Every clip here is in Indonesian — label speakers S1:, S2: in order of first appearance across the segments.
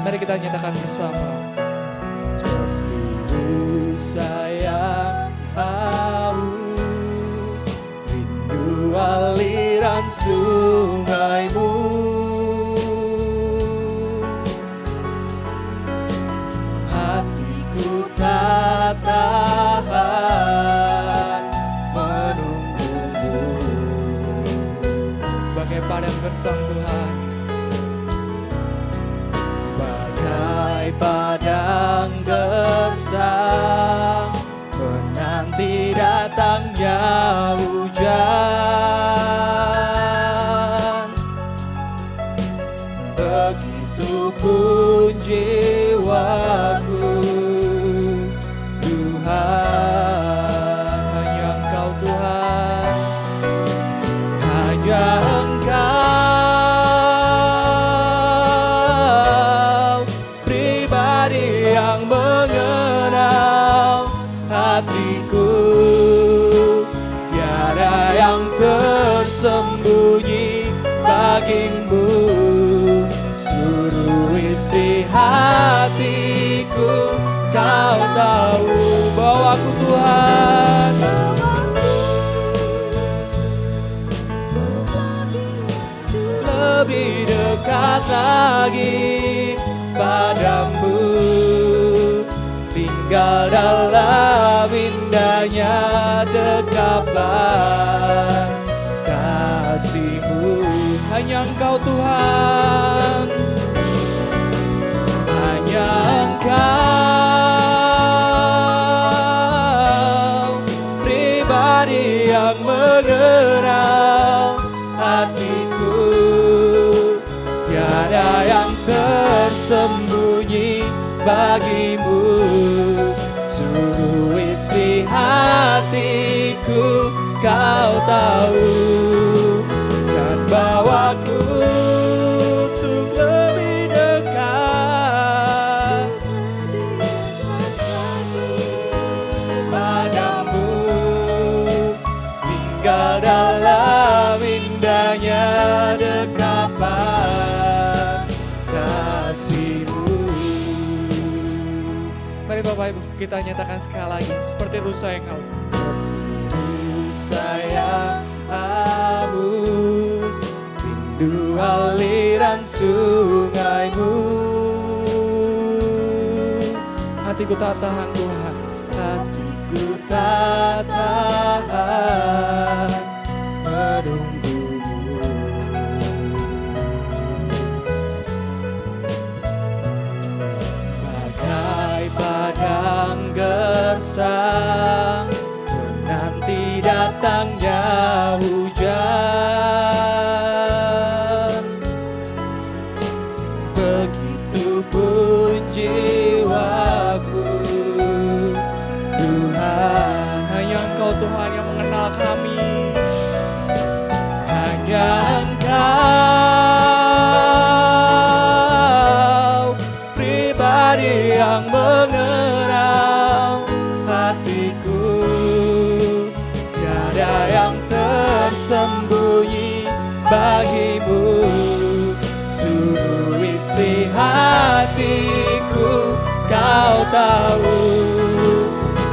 S1: Mari kita nyatakan bersama. Seperti saya haus, rindu aliran sungaimu. Hatiku tak tahan menunggumu. Bagai padang gersang Tuhan, bagai padang gersang menanti datangnya hujan. Begitupun jiwaku, Tuhan, hanya Engkau Tuhan, hanya Engkau pribadi yang mengenal hatiku. Tiada yang tersembunyi bagimu, seluruh isi hatiku Kau tahu. Bawaku Tuhan, lebih dekat lagi padamu, tinggal dalam indahnya dekapan kasih-Mu. Hanya Engkau Tuhan, hanya Engkau pribadi yang mengenal hatiku. Tiada yang tersembunyi bagimu, seluruh isi hatiku Kau tahu. Dan bawaku untuk lebih dekat padamu, tinggal dalam indahnya dekapan kasih-Mu. Mari Bapak Ibu kita nyatakan sekali lagi, seperti rusa yang haus. Saya haus, rindu aliran sungaimu. Hatiku tak tahan Tuhan, hatiku tak tahan menunggumu. Bagai padang gersang menanti datangnya hujan. Begitupun jiwaku, Tuhan, hanya Engkau Tuhan yang mengenal kami. Hanya Engkau pribadi yang mengenal hatiku. Tiada yang tersembunyi bagimu, seluruh isi hatiku Kau tahu.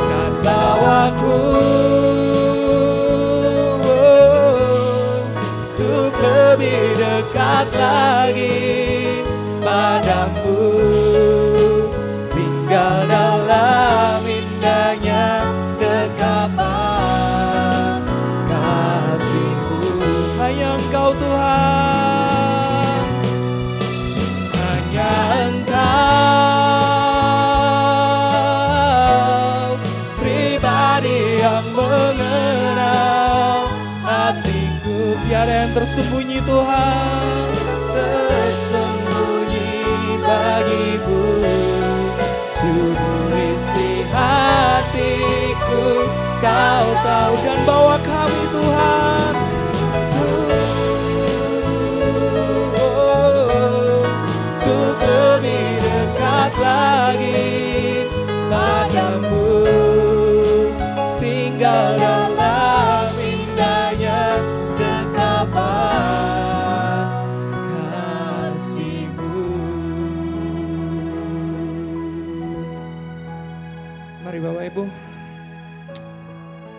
S1: Dan bawaku untuk lebih dekat lagi padamu, tinggal dalam indahnya dekapan kasih-Mu. Hanya Engkau Tuhan, hanya Engkau pribadi yang mengenal hatiku. Tiada yang tersembunyi Tuhan, tersembunyi bagimu, seluruh isi hatiku Kau tahu. Dan bawa kami Tuhan untuk lebih dekat lagi padamu, tinggal dalam indahnya dekapan kasih-Mu. Mari Bapak Ibu,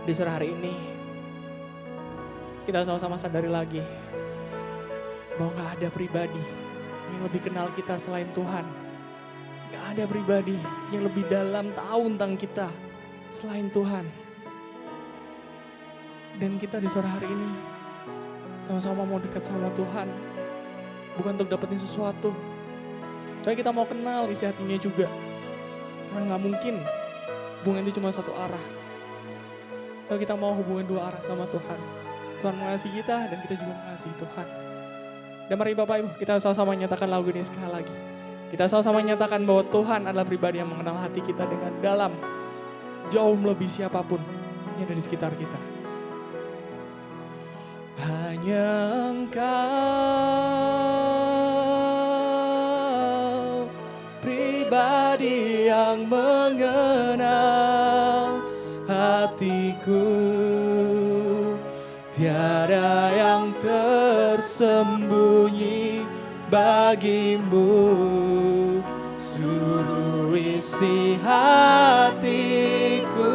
S1: di sore hari ini kita sama-sama sadari lagi bahwa gak ada pribadi yang lebih kenal kita selain Tuhan. Gak ada pribadi yang lebih dalam tahu tentang kita selain Tuhan. Dan kita di sore hari ini sama-sama mau dekat sama Tuhan, bukan untuk dapetin sesuatu, tapi kita mau kenal isi hatinya juga. Karena gak mungkin hubungan itu cuma satu arah. Kalau kita mau hubungan dua arah sama Tuhan, Tuhan mengasihi kita dan kita juga mengasihi Tuhan. Dan mari Bapak Ibu, kita sama-sama nyatakan lagu ini sekali lagi. Kita sama-sama nyatakan bahwa Tuhan adalah pribadi yang mengenal hati kita dengan dalam, jauh melebihi siapapun yang ada di sekitar kita. Hanya Engkau pribadi yang mengenal hatiku, tiada yang tersembunyi bagimu. Suruh isi hatiku,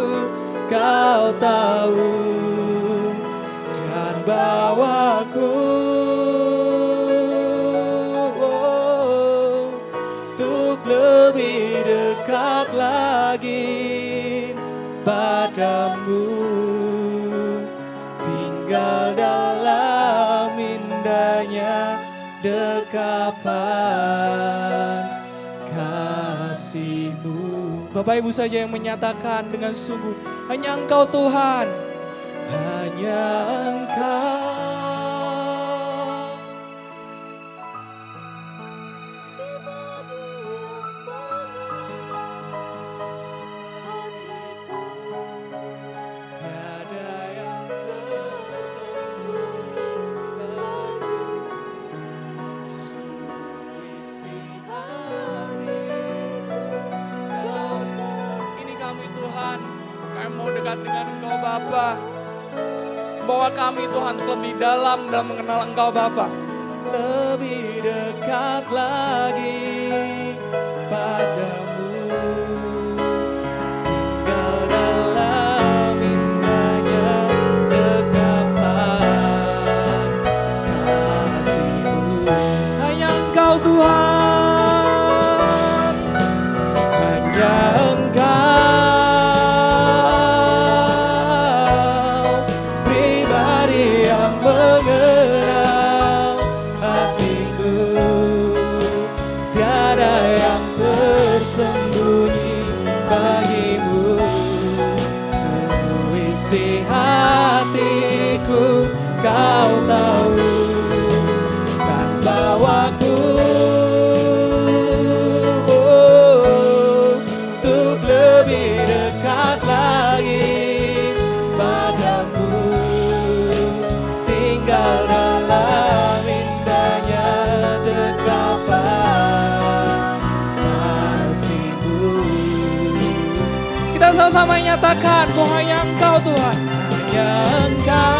S1: kau tahu, dan bawaku untuk lebih dekat lagi padamu, tinggal dalam indahnya dekapan kasih-Mu. Bapak Ibu saja yang menyatakan dengan sungguh, hanya Engkau Tuhan, hanya Engkau. Mau dekat dengan Engkau Bapa, bawa kami Tuhan untuk lebih dalam dan mengenal Engkau Bapa, lebih dekat lagi padamu, tinggal dalam indahnya dekapan kasih-Mu. Hanya Engkau Tuhan, hanya Engkau mengenal hatiku, tiada yang tersembunyi bagimu. Suruh isi hatiku, kau tahu, dan bawaku untuk lebih dekat lagi padamu, tinggal dalam indahnya dekapan kasih-Mu. Kita sama-sama nyatakan bahwa hanya Engkau Tuhan, hanya Engkau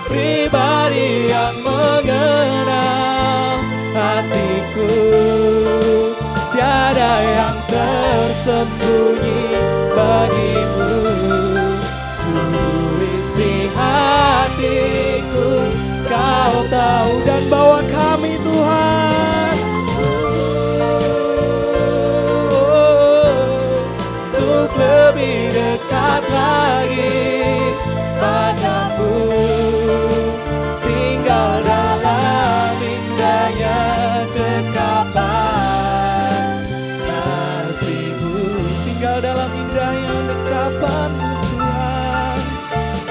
S1: pribadi yang mengenal hatiku, tiada yang tersembunyi bagimu. Suruh isi hatiku, kau tahu, dan bawa kami Tuhan untuk lebih dekat lagi padamu, tinggal dalam indahnya dekapan kasih-Mu, tinggal dalam indahnya dekapan-Mu Tuhan,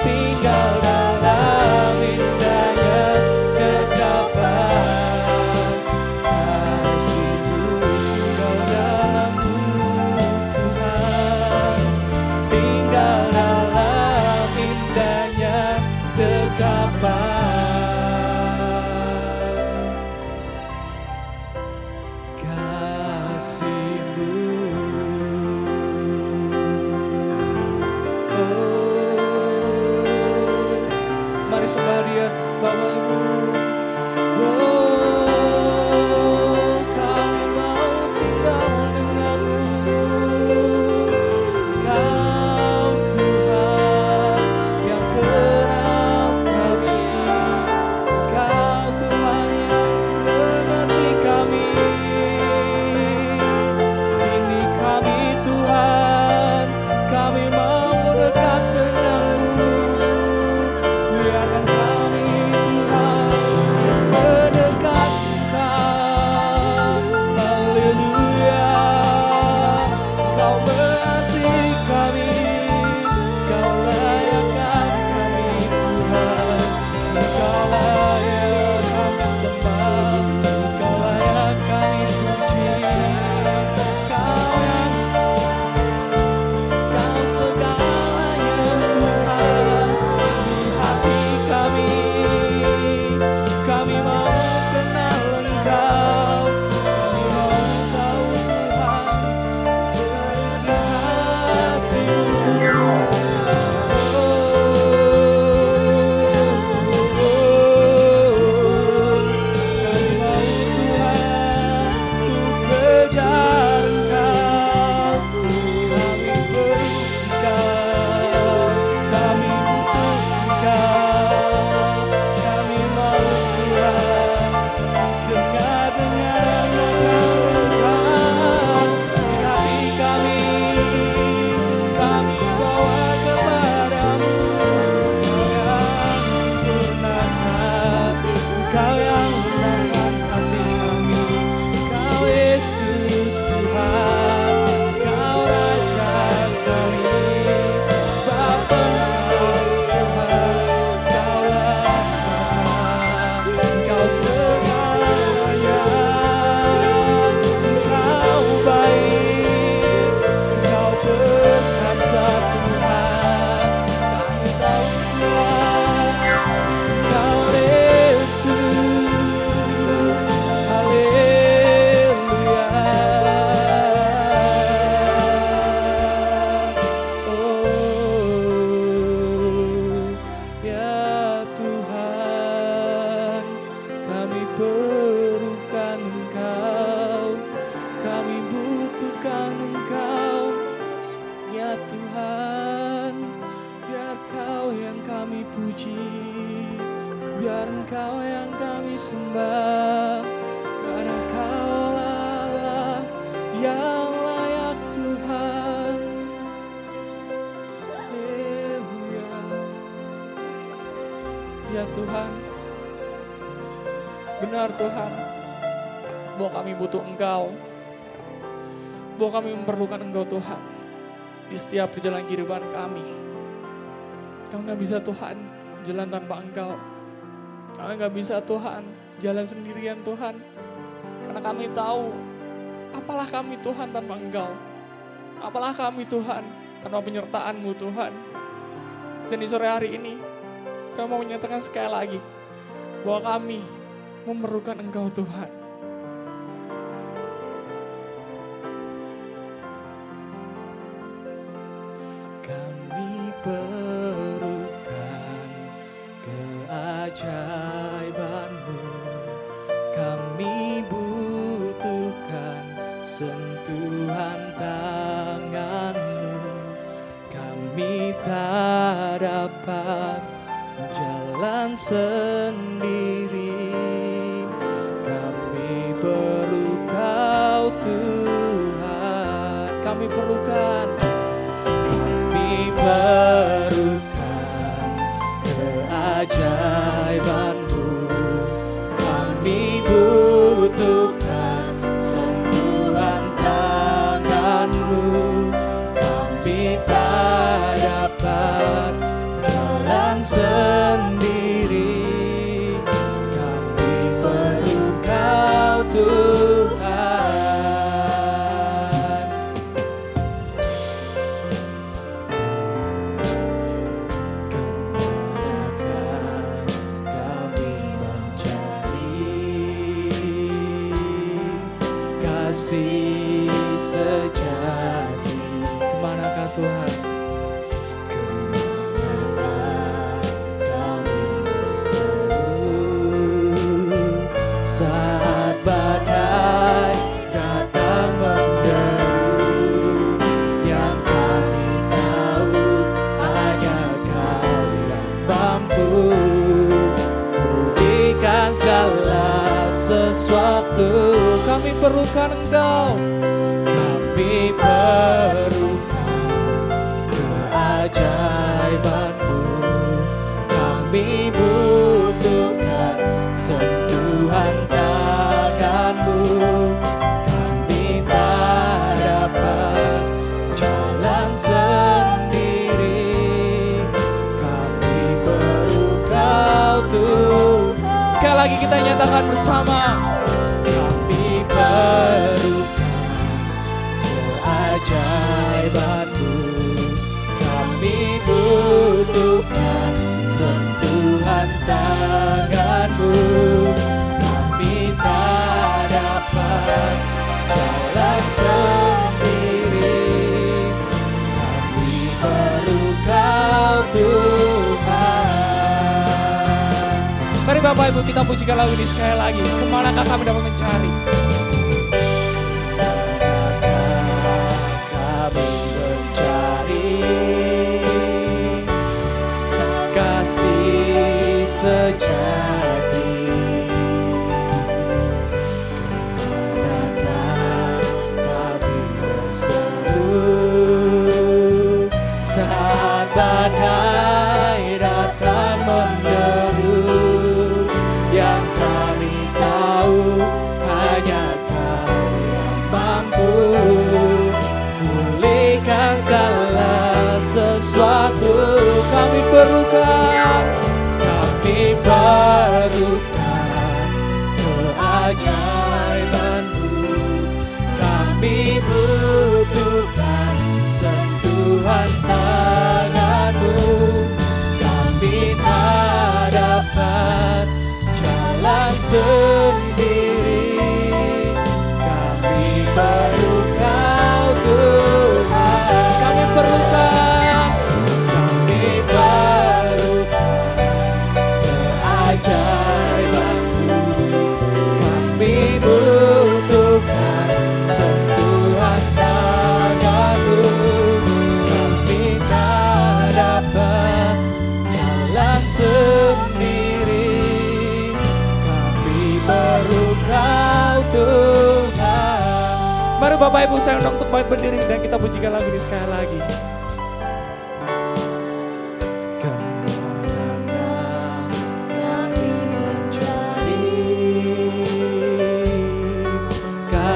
S1: tinggal dalam indahnya dekapan Engkau segalanya, Engkau baik, Engkau perkasa Tuhan. Kami tahu Tuhan, Engkau Yesus. Haleluya. Oh ya Tuhan, kami perlukan Engkau, kami butuhkan Engkau. Ya Tuhan, biar Kau yang kami puji, biar Engkau yang kami sembah, karena Kaulah Allah yang layak Tuhan. Haleluya. Ya Tuhan, benar Tuhan, bahwa kami butuh Engkau, bahwa kami memerlukan Engkau Tuhan di setiap perjalanan kehidupan kami. Kami gak bisa Tuhan jalan tanpa Engkau. Kami gak bisa Tuhan jalan sendirian Tuhan. Karena kami tahu, apalah kami Tuhan tanpa Engkau. Apalah kami Tuhan tanpa penyertaan-Mu Tuhan. Dan di sore hari ini, kami mau menyatakan sekali lagi, bahwa kami memerlukan Engkau Tuhan. Kami perlukan keajaiban-Mu, kami butuhkan sentuhan tangan-Mu. Kami tak dapat jalan sendiri, kami perlu Kau Tuhan. Kami perlukan keajaiban-Mu, kami butuhkan sentuhan tangan-Mu. Kami tak dapat jalan sendiri, kami perlu Kau Tuhan. Kasih sejati, kemanakah Tuhan? Kemanakah kami berseru saat badai datang menderu? Yang kami tahu hanya Kau yang mampu pulihkan segala sesuatu. Kami perlukan Engkau, kami perlukan keajaiban-Mu, kami butuhkan sentuhan tangan-Mu. Kami tak dapat jalan sendiri, kami perlu Kau Tuhan. Sekali lagi kita nyatakan bersama, perlukan keajaiban-Mu, kami butuhkan sentuhan tangan-Mu. Kami tak dapat jalan sendiri, kami perlu Kau Tuhan. Mari Bapak Ibu kita pujikan lagu ini sekali lagi. Kemanakah kami dapat mencari? Kasih sejati, kemanakah kami berseru saat badai datang menderu? Yang kami tahu hanya keajaiban-Mu. Kami butuhkan sentuhan tangan-Mu. Kami tak dapat jalan sendiri. Kami perlu Kau Tuhan. Kami perlukan keajaiban-Mu. Kami butuhkan sentuhan tangan-Mu. Kami tak dapat jalan sendiri. Kami perlu Kau Tuhan. Mari Bapak Ibu saya undang untuk berdiri dan kita pujikan lagu ini sekali lagi.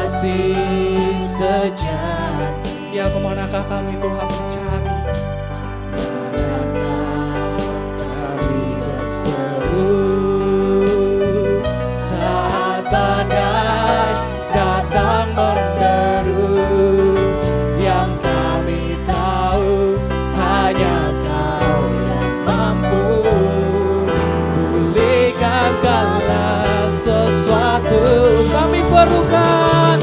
S1: Kasih sejati, ya kemanakah kami Tuhan mencari? Manakah kami berseru saat badai datang menderu? Yang kami tahu hanya Kau yang mampu pulihkan segala sesuatu. Kami perlukan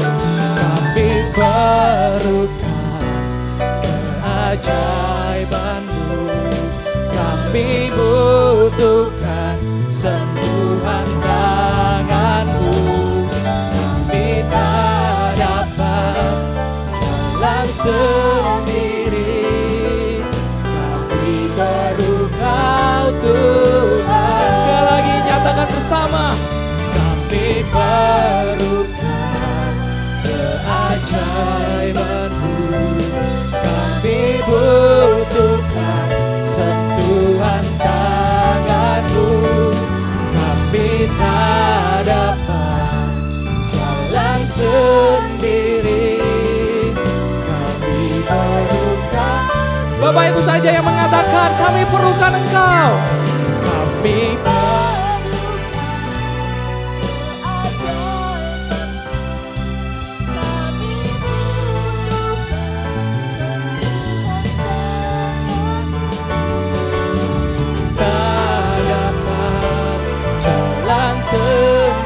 S1: keajaiban-Mu. Kami butuhkan sentuhan tangan-Mu. Kami tak dapat jalan sendiri. Kami perlu Kau Tuhan. Sekali lagi nyatakan bersama. Kami perlukan keajaiban-Mu. Kami butuhkan sentuhan tangan-Mu. Kami tak dapat jalan sendiri. Kami perlukan. Bapak Ibu saja yang mengatakan kami perlukan Engkau. Kami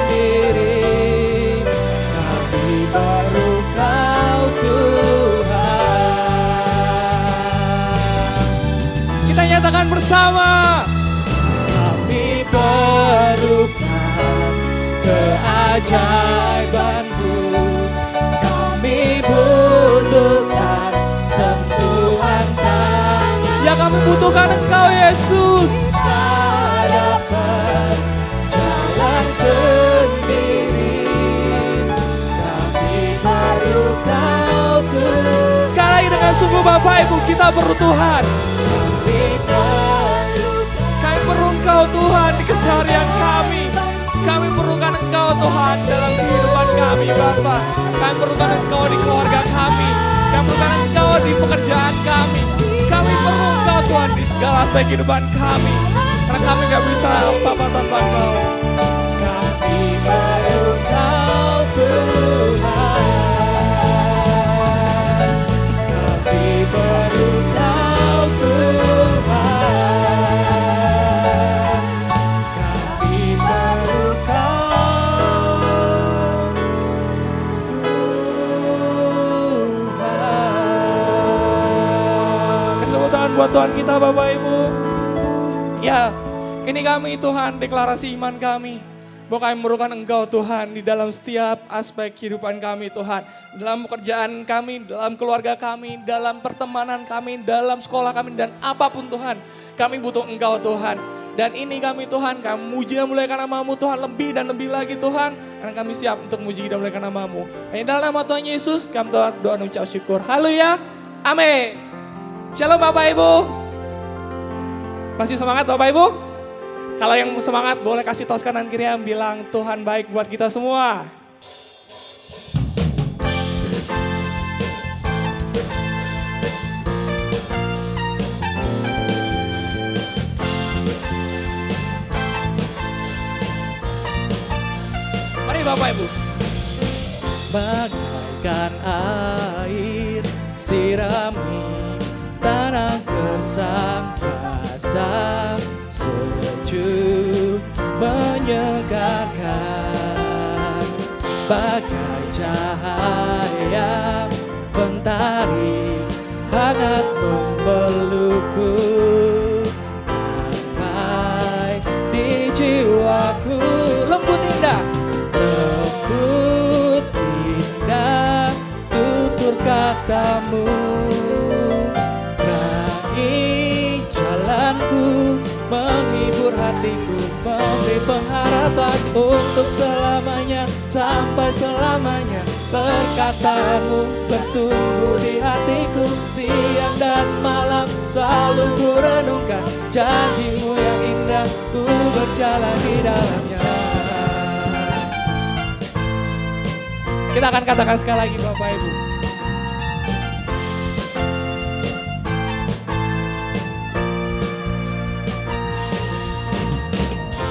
S1: sendiri. Kami perlu Kau Tuhan. Kita nyatakan bersama. Kami perlukan keajaiban-Mu. Kami butuhkan sentuhan tangan. Ya kami butuhkan Engkau Yesus. Tak dapat sendiri. Kami perlu Kau Tuhan. Sekali lagi dengan sungguh Bapak Ibu kita perlu Tuhan. Kami perlu Engkau Tuhan di keseharian kami. Kami perlukan Engkau Tuhan dalam kehidupan kami Bapak. Kami perlukan Engkau di keluarga kami. Kami perlukan Engkau di pekerjaan kami. Kami perlu Engkau Tuhan di segala aspek kehidupan kami. Karena kami gak bisa apa-apa tanpa Engkau. Kami perlu Kau Tuhan. Kami perlu Kau Tuhan. Kami perlu Kau Tuhan. Kasih tepuk tangan buat Tuhan kita Bapak Ibu. Ya, ini kami Tuhan deklarasi iman kami. Bahwa kami memerlukan Engkau Tuhan di dalam setiap aspek kehidupan kami Tuhan. Dalam pekerjaan kami, dalam keluarga kami, dalam pertemanan kami, dalam sekolah kami, dan apapun Tuhan. Kami butuh Engkau Tuhan. Dan ini kami Tuhan, kami muji dan muliakan nama-Mu Tuhan lebih dan lebih lagi Tuhan. Karena kami siap untuk muji dan muliakan nama-Mu. Dan dalam nama Tuhan Yesus, kami doa dan ucap syukur. Haleluya, amin. Shalom Bapak Ibu. Masih semangat Bapak Ibu? Kalau yang semangat boleh kasih tos kanan kiri yang bilang Tuhan baik buat kita semua. Mari lagi Bapak Ibu. Bagaikan air sirami tanah gersang basah, sejuk menyegarkan, bagai cahaya mentari hangat membelukku, damai di jiwaku. Lembut indah, lembut indah tutur katamu, terangi jalanku, menghibur hatiku, memberi pengharapan untuk selamanya, sampai selamanya. Perkataanmu bertumbuh di hatiku, siang dan malam selalu ku renungkan, janjimu yang indah ku berjalan di dalamnya. Kita akan katakan sekali lagi Bapak Ibu.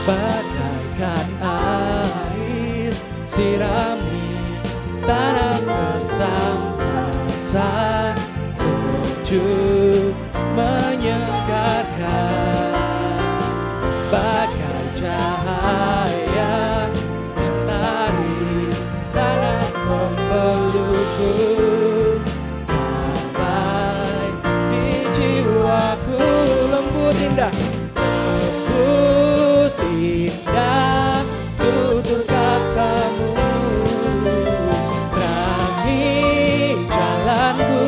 S1: Bagaikan air sirami tanah gersang basah, sejuk menyegarkan, bagai cahaya mentari tanah membelukku, damai di jiwaku. Lembut indah, lembut indah tutur katamu, terangi jalanku,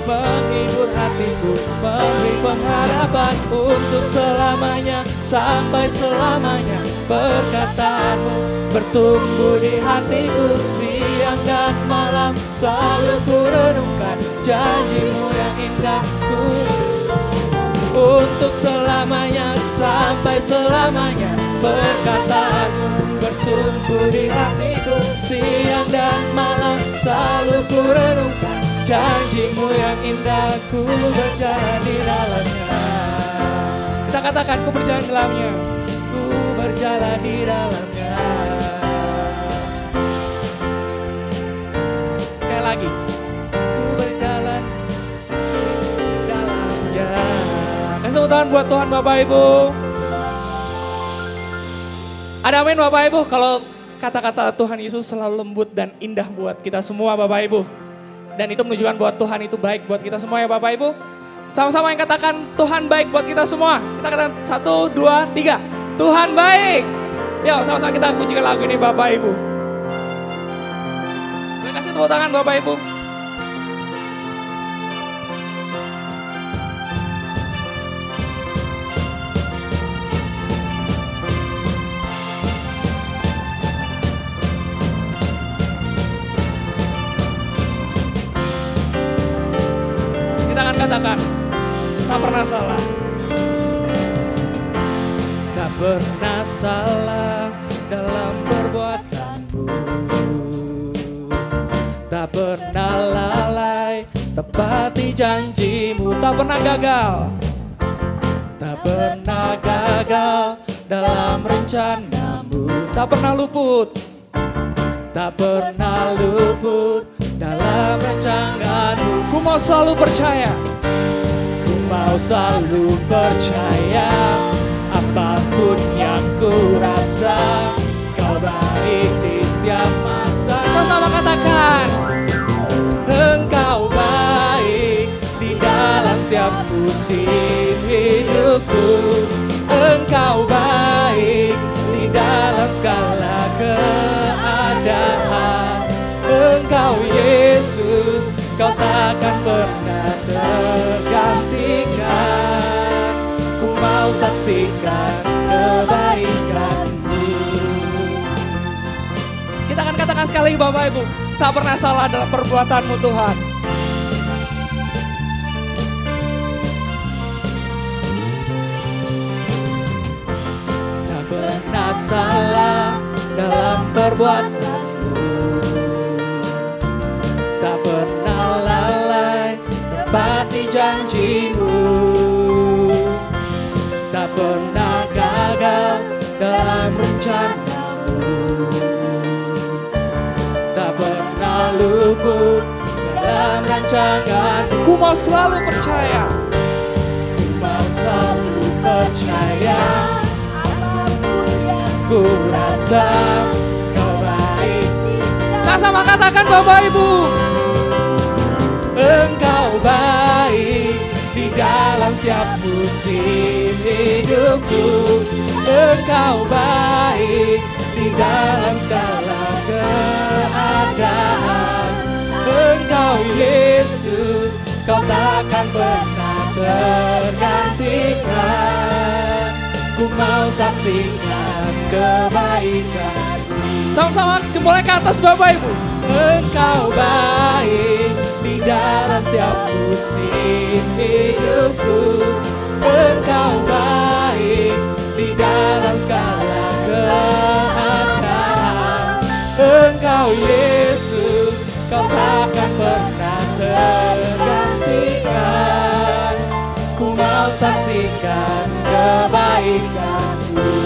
S1: menghibur hatiku, memberi pengharapan untuk selamanya, sampai selamanya. Perkataanmu bertumbuh di hatiku, siang dan malam selalu ku renungkan, janjimu yang indah ku untuk selamanya, sampai selamanya. Perkataanmu bertumbuh di hatiku, siang dan malam selalu ku renungkan, janjimu yang indah ku berjalan di dalamnya. Kita katakan, ku berjalan di dalamnya, ku berjalan di dalamnya. Sekali lagi, ku berjalan di dalamnya. Kasih tepuk tangan buat Tuhan Bapak Ibu. Ada amin Bapak Ibu, kalau kata-kata Tuhan Yesus selalu lembut dan indah buat kita semua Bapak Ibu. Dan itu menunjukkan bahwa Tuhan itu baik buat kita semua ya Bapak Ibu. Sama-sama yang katakan Tuhan baik buat kita semua. Kita katakan 1, 2, 3. Tuhan baik. Yuk sama-sama kita pujikan lagu ini Bapak Ibu. Terima kasih tepuk tangan Bapak Ibu. Kita akan katakan, tak pernah salah. Tak pernah salah dalam perbuatanmu, tak pernah lalai tepati janjimu, tak pernah gagal, tak pernah gagal dalam rencanamu, tak pernah luput, tak pernah luput dalam rancanganmu. Ku mau selalu percaya, ku mau selalu percaya, apapun yang ku rasa, kau baik di setiap masa. Sama-sama katakan, engkau baik di dalam setiap musim hidupku, engkau baik di dalam segala keadaan. Engkau Yesus, kau takkan pernah tergantikan. Ku mau saksikan kebaikan-Mu. Kita akan katakan sekali lagi Bapak Ibu, tak pernah salah dalam perbuatan-Mu Tuhan. Tak pernah salah dalam perbuatan-Mu, tak pernah lalai tepati janji-Mu, tak pernah gagal dalam rencana-Mu. rancangan. Ku mau selalu percaya, ku mau selalu percaya. Apapun yang ku rasa, Kau baik. Sama-sama katakan Bapak Ibu. Engkau baik di dalam setiap musim hidupku. Engkau baik di dalam segala keadaan. Engkau Yesus, Kau takkan pernah tergantikan. Ku mau saksikan kebaikan. Sama-sama jempolnya ke atas Bapak Ibu. Engkau baik di dalam setiap musim hidupku. Engkau baik di dalam segala keadaan. Engkau Yesus, Kau takkan pernah tergantikan. Ku mau saksikan kebaikan-Mu.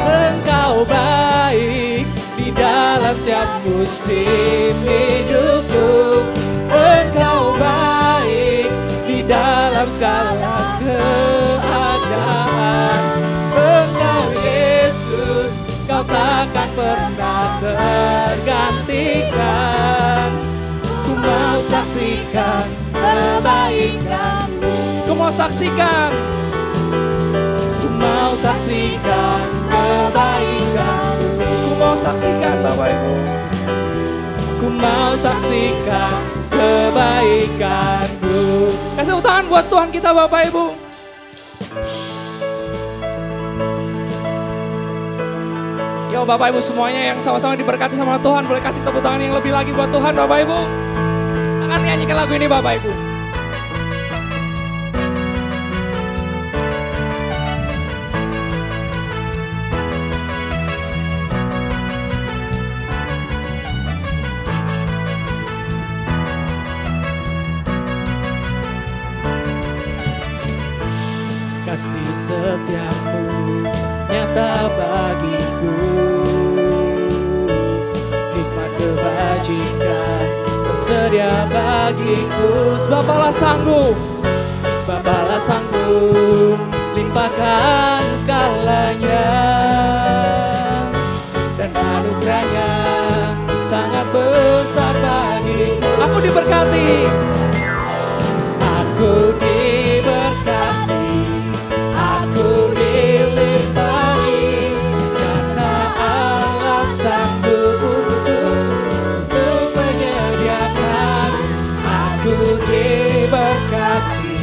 S1: Engkau baik di dalam setiap musim hidupku. Engkau baik di dalam segala keadaan. Engkau Yesus, Kau takkan pernah tergantikan. Ku mau saksikan kebaikan-Mu. Ku mau saksikan. Ku mau saksikan kebaikan-Mu. Ku mau saksikan Bapak Ibu. Ku mau saksikan kebaikan-Mu. Kasih tangan buat Tuhan kita Bapak Ibu. Yo Bapak Ibu semuanya yang sama-sama diberkati sama Tuhan, boleh kasih tepuk tangan yang lebih lagi buat Tuhan Bapak Ibu. Akan nyanyikan lagu ini Bapak Ibu. Kasih setiamu nyata bagiku, hikmat kebajikan tersedia bagiku. Sebab Allah sanggup, sebab Allah sanggup limpahkan segalanya, dan anugerahnya sangat besar bagiku. Aku diberkati, aku diberkati, aku dilimpahi, karena Allah sanggup untuk menyediakan. Aku diberkati,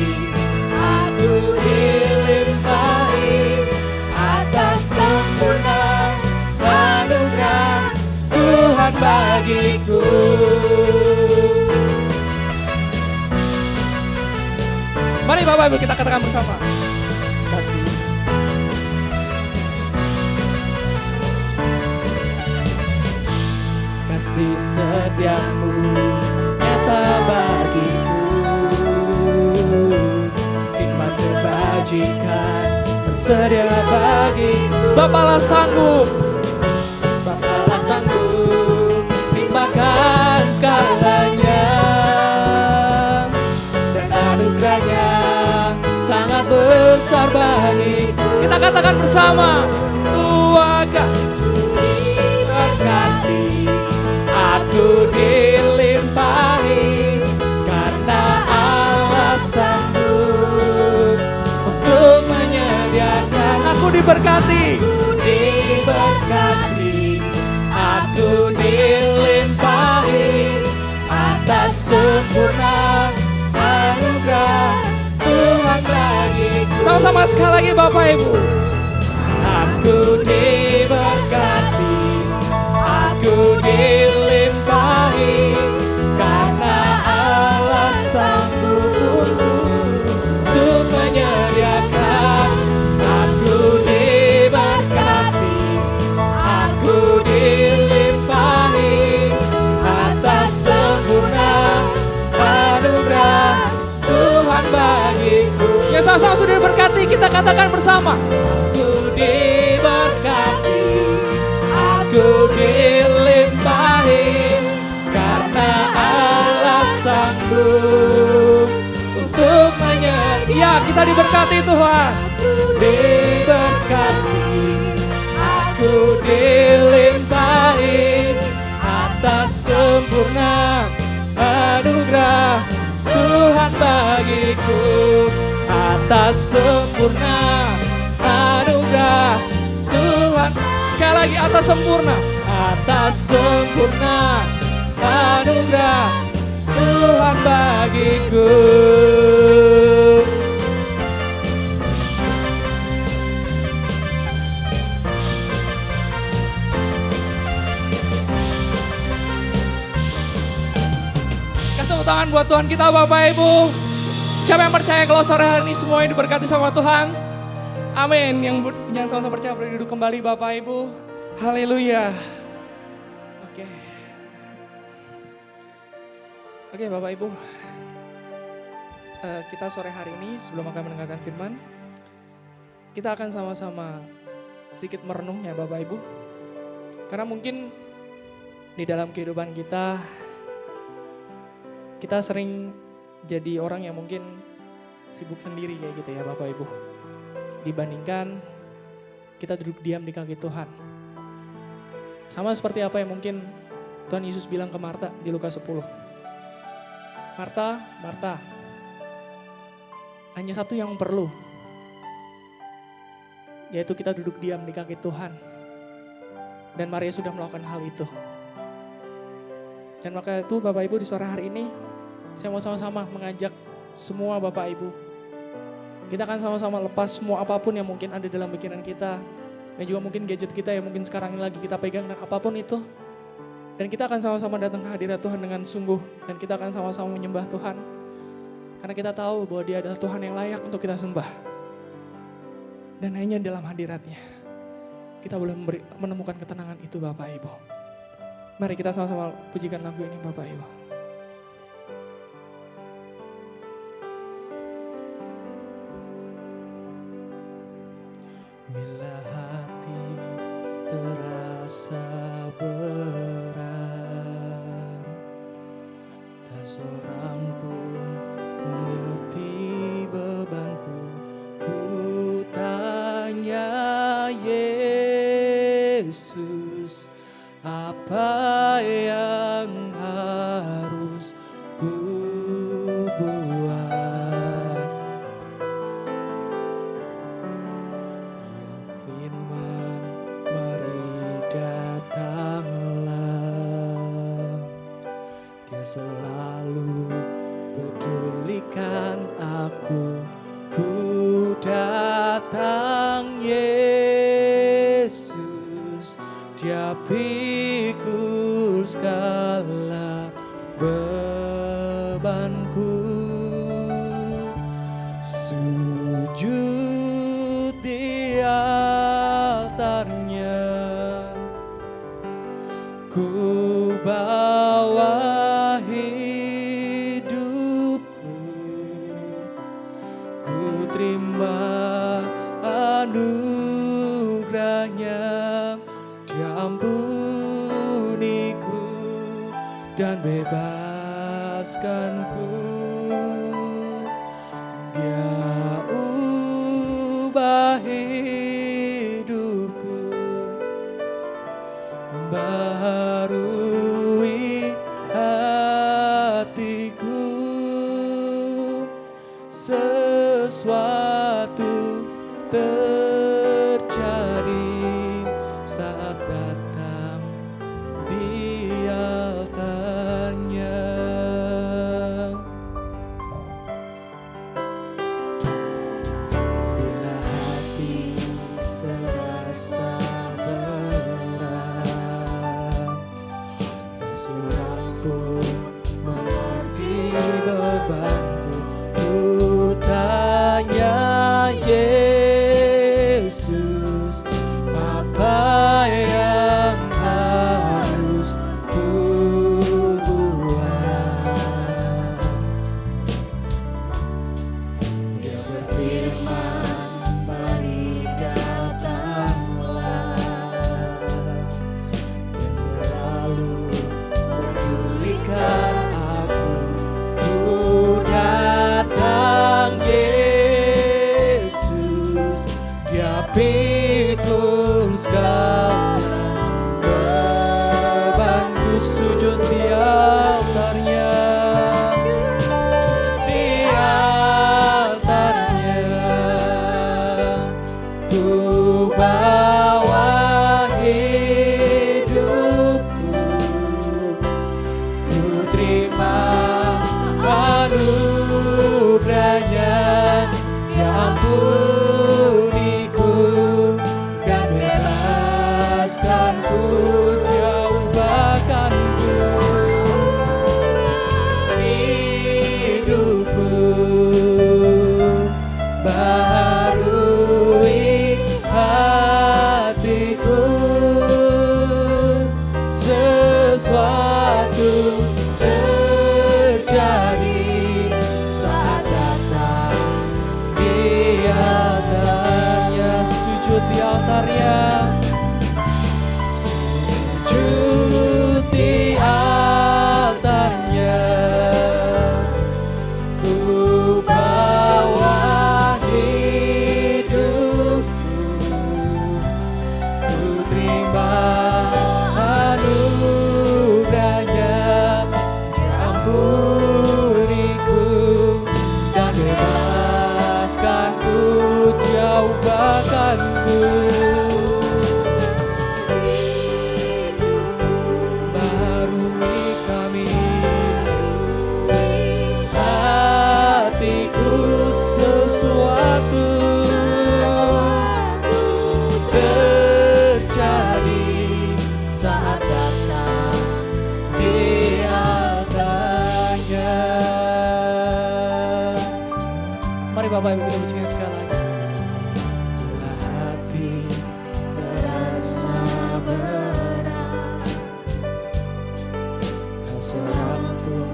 S1: aku dilimpahi atas sempurna anugerah Tuhan bagiku. Mari Bapak Ibu kita katakan bersama. Kasih. Kasih setiamu nyata bagiku, hikmat kebajikan tersedia bagiku. Sebab Allah sanggup, sebab Allah sanggup limpahkan segalanya, dan anugerahnya sangat besar bagiku. Kita katakan bersama, Tuhan diberkati, aku dilimpahi, karena Allah sanggup untuk menyediakan. Aku diberkati, aku dilimpahi atas sempurna anugerah Tuhan bagiku. Sama-sama sekali lagi Bapak Ibu. Aku diberkati, aku dilimpahi, karena Allah sanggup untuk menyediakan. Aku diberkati, aku dilimpahi atas sempurna anugerah Tuhan bagiku. Ya sama-sama sudah diberkati, kita katakan bersama. Aku diberkati, aku dilimpahi, karena Ya, kita diberkati Tuhan. Diberkati, aku dilimpahi atas sempurna anugerah Tuhan bagiku. Atas sempurna anugerah Tuhan. Sekali lagi, atas sempurna. Atas sempurna anugerah Tuhan bagiku. Kasih tepuk tangan buat Tuhan kita Bapak Ibu. Siapa yang percaya kalau sore hari ini semuanya diberkati sama Tuhan? Amin. Yang sama-sama percaya boleh duduk kembali Bapak Ibu. Haleluya. Oke Bapak Ibu, kita sore hari ini sebelum akan mendengarkan firman, kita akan sama-sama sedikit merenung ya Bapak Ibu. Karena mungkin di dalam kehidupan kita sering jadi orang yang mungkin sibuk sendiri kayak gitu ya Bapak Ibu. Dibandingkan kita duduk diam di kaki Tuhan. Sama seperti apa yang mungkin Tuhan Yesus bilang ke Marta di Lukas 10. Marta, Marta, hanya satu yang perlu, yaitu kita duduk diam di kaki Tuhan. Dan Maria sudah melakukan hal itu. Dan maka itu Bapak Ibu di sore hari ini, saya mau sama-sama mengajak semua Bapak Ibu. Kita akan sama-sama lepas semua apapun yang mungkin ada dalam pikiran kita. Dan juga mungkin gadget kita yang mungkin sekarang ini lagi kita pegang dan apapun itu. Dan kita akan sama-sama datang ke hadirat Tuhan dengan sungguh. Dan kita akan sama-sama menyembah Tuhan. Karena kita tahu bahwa Dia adalah Tuhan yang layak untuk kita sembah. Dan hanya dalam hadiratnya kita boleh menemukan ketenangan itu Bapak Ibu. Mari kita sama-sama pujikan lagu ini Bapak Ibu. Bila hati terasa berat, tak seorang pun mengerti bebanku. Ku tanya Yesus, apa yang harus ku buat? Ya firman, mari datanglah. Dia selalu pedulikan aku. Ku datang Yesus, Dia pikul segala bebanku. Sujud di altarnya, ku bawa hidupku. Ku terima anugerahnya, Dia ampuniku dan bebaskanku. Dia ubah hidupku, baharui hatiku. Sesuatu terjadi saat datang di altarnya. Bila hati terasa berat, segala bebanku, sujud di altarnya, di altarnya. Ku bawa hidupku, ku terima anugerahnya. Dia ampuniku dan bebaskanku, Dia ubahkanku hidupku, barui hatiku. Sesuatu terjadi saat datang di altarnya, sujud di altarnya, sujud di altarnya. Ku bawa hidupku, ku terima anugerahnya. Dia ampuniku dan bebaskanku, Dia ubahkanku. Barui kami hatiku, sesuatu terjadi saat datang di altarnya. Mari Bapak Ibu kita pujikan sekali lagi. Bila hati terasa berat, tak seorang pun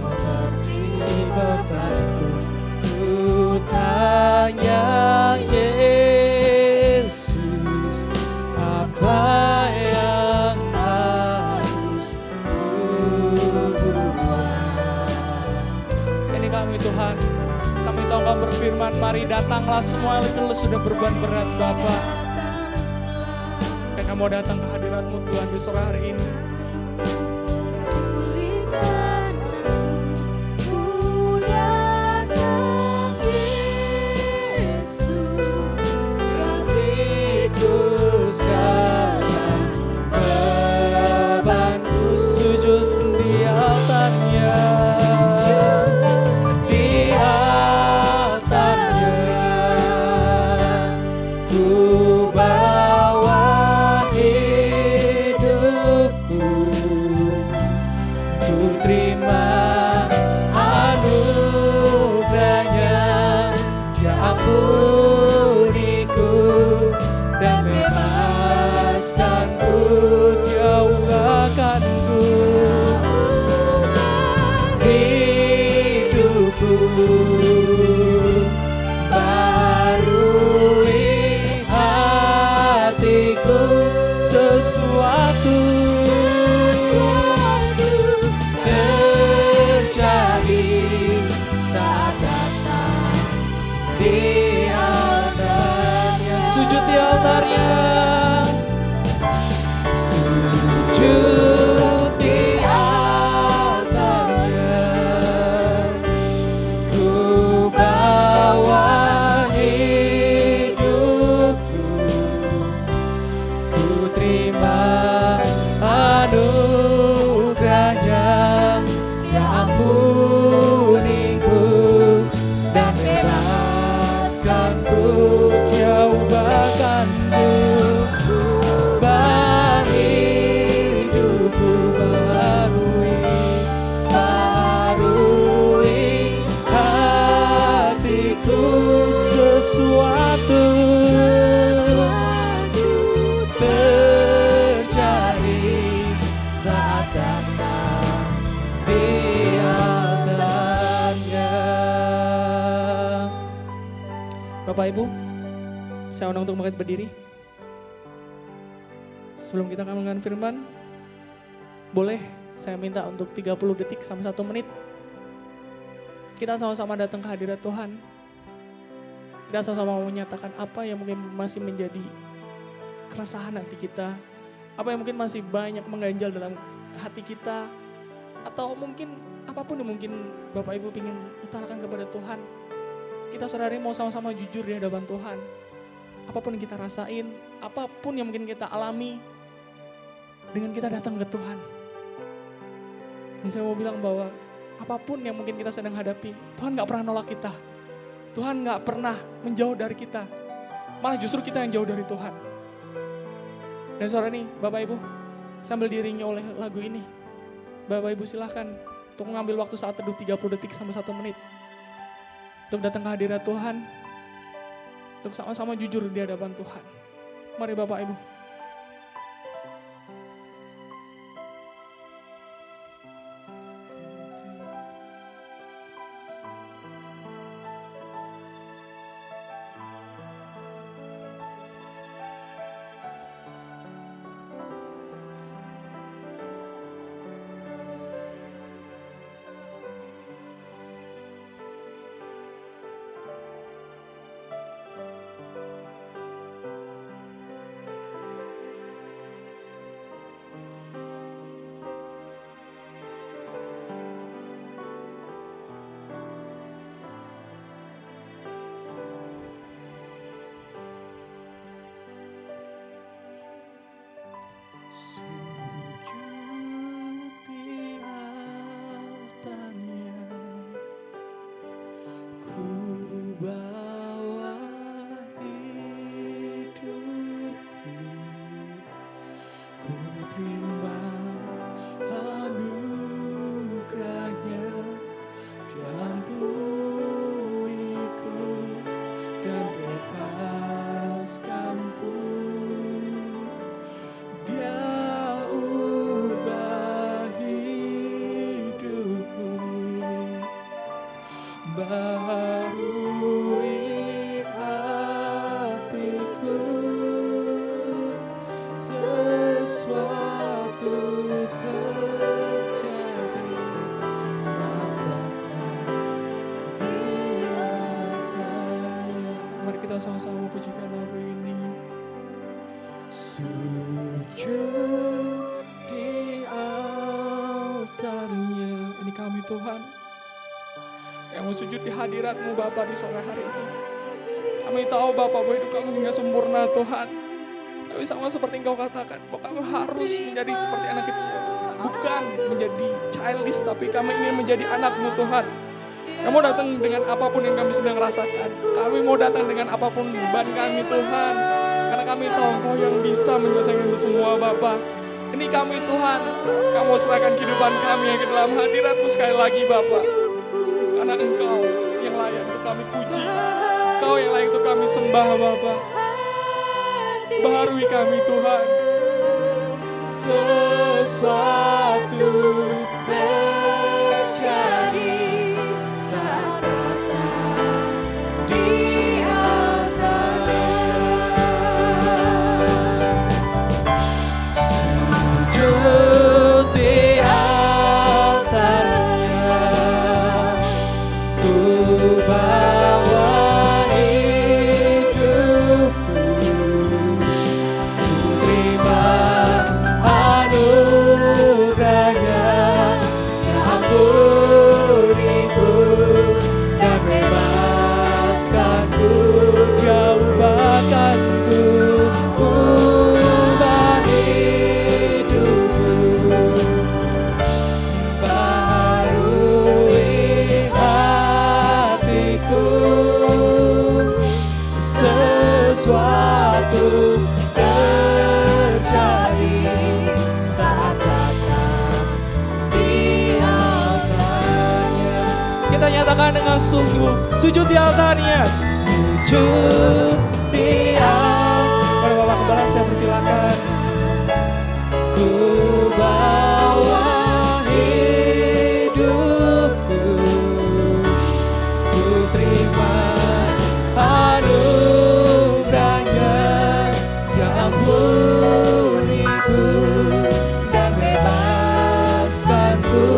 S1: mengerti bebanku. Ku tanya Yesus, apa yang harus ku buat? Ini kami Tuhan, kami tahu Engkau berfirman, mari datanglah semua yang telah sudah beban berat Bapa. Dan kami mau datang ke hadirat-Mu Tuhan di sore hari ini. Segala bebanku, sujud di altarnya, di altarnya. Ku bawa hidupku, ku terima anugerahnya. Dia ampuniku dan bebaskanku, Dia ubahkanku hidupku, barui hatiku. Sesuatu terjadi saat datang di altarnya, sujud di altarnya, sujud di altarnya. Ku bawa hidupku, ku terima anugerahnya. Dia ampuniku dan bebaskanku, Dia ubahkanku. Hidupku barui hatiku. Sesuatu terjadi saat datang di altarnya. Bapak Ibu, saya undang untuk bangkit berdiri. Sebelum kita akan mendengarkan firman, boleh saya minta untuk 30 detik sama 1 menit. Kita sama-sama datang ke hadirat Tuhan. Kita sama-sama menyatakan apa yang mungkin masih menjadi keresahan hati kita, apa yang mungkin masih banyak mengganjal dalam hati kita, atau mungkin apapun yang mungkin Bapak Ibu ingin utarakan kepada Tuhan. Kita sore hari mau sama-sama jujur di hadapan Tuhan. Apapun yang kita rasain, apapun yang mungkin kita alami, dengan kita datang ke Tuhan. Ini saya mau bilang bahwa apapun yang mungkin kita sedang hadapi, Tuhan gak pernah nolak kita. Tuhan gak pernah menjauh dari kita. Malah justru kita yang jauh dari Tuhan. Dan sore ini Bapak Ibu, sambil diiringi oleh lagu ini, Bapak Ibu silahkan untuk mengambil waktu saat teduh 30 detik sampai 1 menit. Untuk datang ke hadirat Tuhan, untuk sama-sama jujur di hadapan Tuhan. Mari Bapak Ibu. Sama-sama pujikan lagu ini. Sujud di altarnya. Ini kami Tuhan yang mau sujud di hadirat-Mu Bapa di sore hari ini. Kami tahu Bapa bahwa hidup kami hingga sempurna Tuhan. Tapi sama seperti Engkau katakan bahwa kami harus menjadi seperti anak kecil. Bukan menjadi childish, tapi kami ingin menjadi anak-Mu Tuhan. Kami mau datang dengan apapun yang kami sedang rasakan. Kami mau datang dengan apapun beban kami Tuhan. Karena kami tahu Engkau yang bisa menyelesaikan itu semua Bapa. Ini kami Tuhan. Kami mau serahkan kehidupan kami yang ke dalam hadirat-Mu sekali lagi Bapa. Karena Engkau yang layak untuk kami puji. Engkau yang layak untuk kami sembah Bapa. Baharui kami Tuhan. Sesuatu terjadi saat datang di altar. Sujud di altarnya, ku bawa hidupku, ku terima anugerahnya, ya ampuniku dan bebaskanku, jauh bahkanku, ubah hidupku, baharui hatiku, sesuatu terjadi saat datang di altarnya. Kita nyatakan dengan sungguh, sujud di altarnya, sujud di altar. Pada Bapak Gembala saya persilakan. Ku bawa hidupku, ku terima anugerahnya, ya ampuniku dan bebaskanku,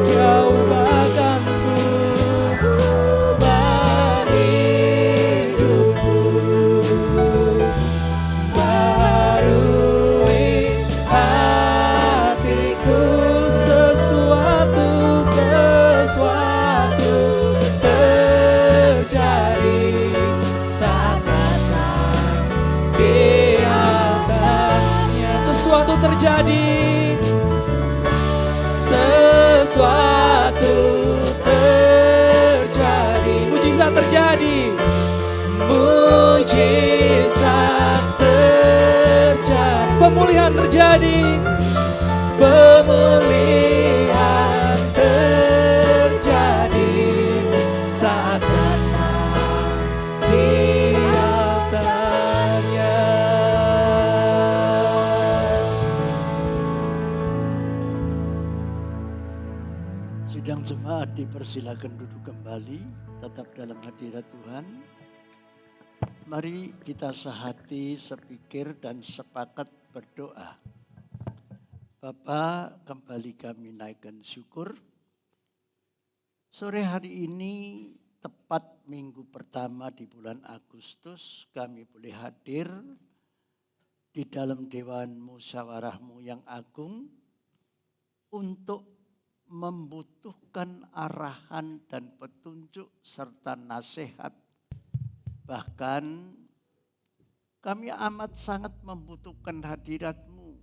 S1: jauh bahkanku, ubah hidupku, baharui terjadi. Sesuatu terjadi. Mujizat terjadi. Mujizat terjadi. Pemulihan terjadi. Pemulihan terjadi saat datang di altarnya.
S2: Sidang jemaat dipersilakan duduk kembali, tetap dalam hadirat Tuhan. Mari kita sehati, sepikir dan sepakat berdoa. Bapa, kembali kami naikkan syukur. Sore hari ini, tepat minggu pertama di bulan Agustus, kami boleh hadir di dalam Dewan Musyawarah-Mu yang agung untuk membutuhkan arahan dan petunjuk serta nasihat. Bahkan kami amat sangat membutuhkan hadirat-Mu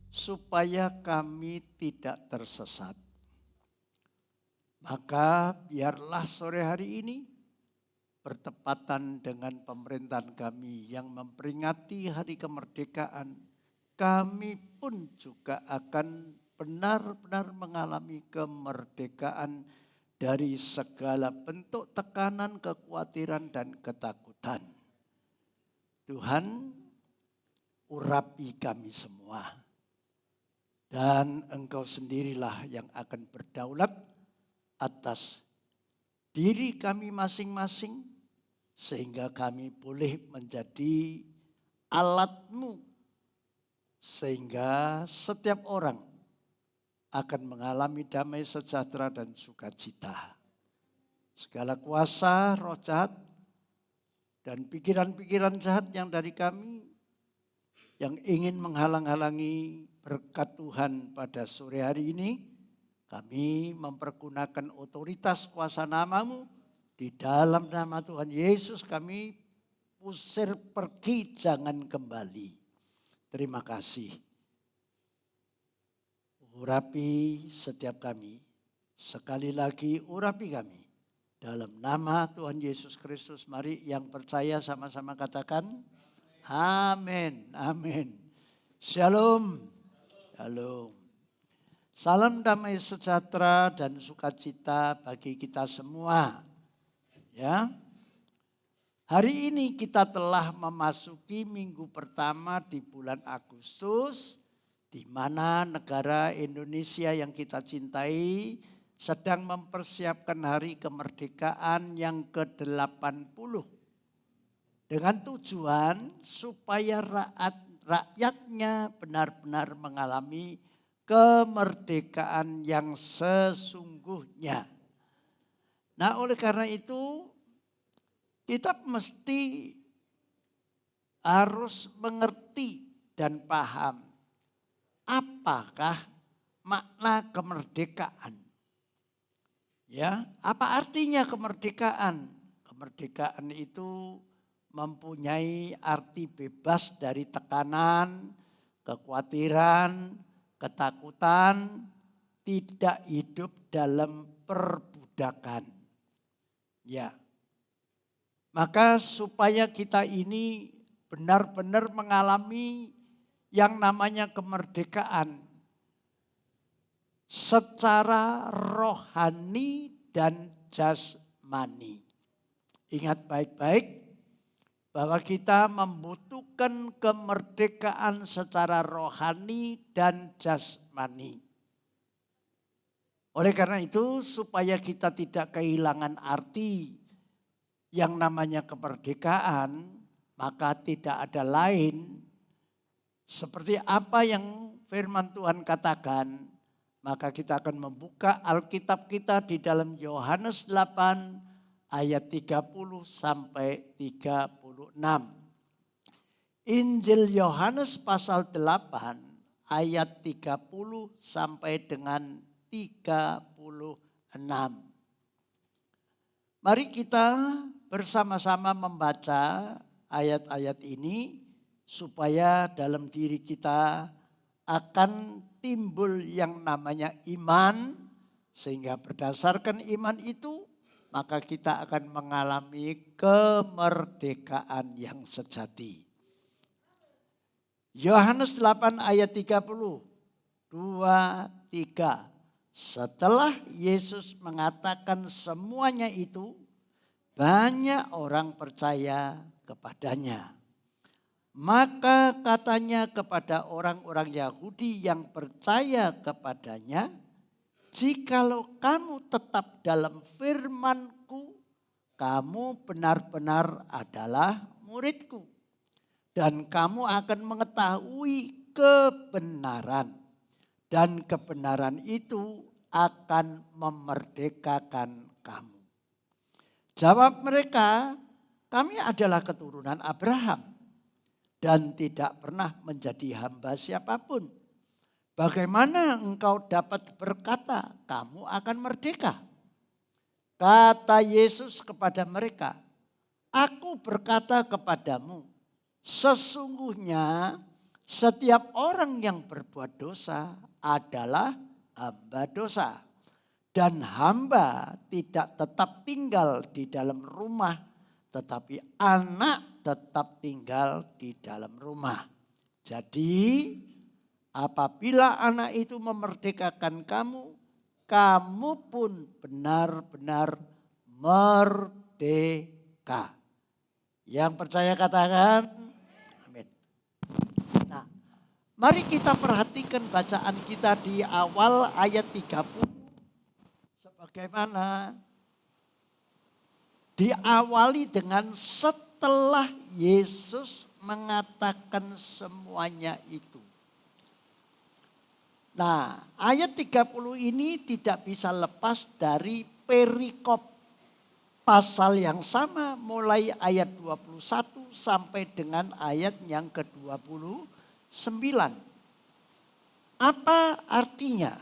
S2: supaya kami tidak tersesat. Maka biarlah sore hari ini bertepatan dengan pemerintahan kami yang memperingati hari kemerdekaan, kami pun juga akan benar-benar mengalami kemerdekaan dari segala bentuk tekanan, kekhawatiran, dan ketakutan. Tuhan, urapi kami semua. Dan Engkau sendirilah yang akan berdaulat atas diri kami masing-masing, sehingga kami boleh menjadi alat-Mu, sehingga setiap orang akan mengalami damai sejahtera dan sukacita. Segala kuasa roh jahat dan pikiran-pikiran jahat yang dari kami, yang ingin menghalang-halangi berkat Tuhan pada sore hari ini, kami mempergunakan otoritas kuasa nama-Mu. Di dalam nama Tuhan Yesus kami usir pergi, jangan kembali. Terima kasih. Urapi setiap kami. Sekali lagi urapi kami. Dalam nama Tuhan Yesus Kristus, mari yang percaya sama-sama katakan amin. Amin. Shalom. Shalom. Salam damai sejahtera dan sukacita bagi kita semua. Ya. Hari ini kita telah memasuki minggu pertama di bulan Agustus, di mana negara Indonesia yang kita cintai sedang mempersiapkan hari kemerdekaan yang ke-80. Dengan tujuan supaya rakyatnya benar-benar mengalami kemerdekaan yang sesungguhnya. Nah, oleh karena itu kita mesti harus mengerti dan paham apakah makna kemerdekaan. Ya, apa artinya kemerdekaan? Kemerdekaan itu mempunyai arti bebas dari tekanan, kekhawatiran, ketakutan, tidak hidup dalam perbudakan. Ya. Maka supaya kita ini benar-benar mengalami yang namanya kemerdekaan secara rohani dan jasmani. Ingat baik-baik bahwa kita membutuhkan kemerdekaan secara rohani dan jasmani. Oleh karena itu, supaya kita tidak kehilangan arti yang namanya kemerdekaan, maka tidak ada lain seperti apa yang firman Tuhan katakan, maka kita akan membuka Alkitab kita di dalam Yohanes 8 ayat 30 sampai 36. Injil Yohanes pasal 8 ayat 30 sampai dengan 36. Mari kita bersama-sama membaca ayat-ayat ini supaya dalam diri kita akan timbul yang namanya iman, sehingga berdasarkan iman itu maka kita akan mengalami kemerdekaan yang sejati. Yohanes 8 ayat 30, 2, 3. Setelah Yesus mengatakan semuanya itu, banyak orang percaya kepadanya. Maka katanya kepada orang-orang Yahudi yang percaya kepadanya, jikalau kamu tetap dalam firman-Ku, kamu benar-benar adalah murid-Ku. Dan kamu akan mengetahui kebenaran. Dan kebenaran itu akan memerdekakan kamu. Jawab mereka, kami adalah keturunan Abraham dan tidak pernah menjadi hamba siapapun. Bagaimana engkau dapat berkata kamu akan merdeka? Kata Yesus kepada mereka, aku berkata kepadamu, sesungguhnya setiap orang yang berbuat dosa adalah hamba dosa. Dan hamba tidak tetap tinggal di dalam rumah, tetapi anak tetap tinggal di dalam rumah. Jadi apabila anak itu memerdekakan kamu, kamu pun benar-benar merdeka. Yang percaya katakan amin. Nah, mari kita perhatikan bacaan kita di awal ayat 30. Sebagaimana diawali dengan setelah Yesus mengatakan semuanya itu. Nah, ayat 30 ini tidak bisa lepas dari perikop pasal yang sama mulai ayat 21 sampai dengan ayat yang ke-29. Apa artinya?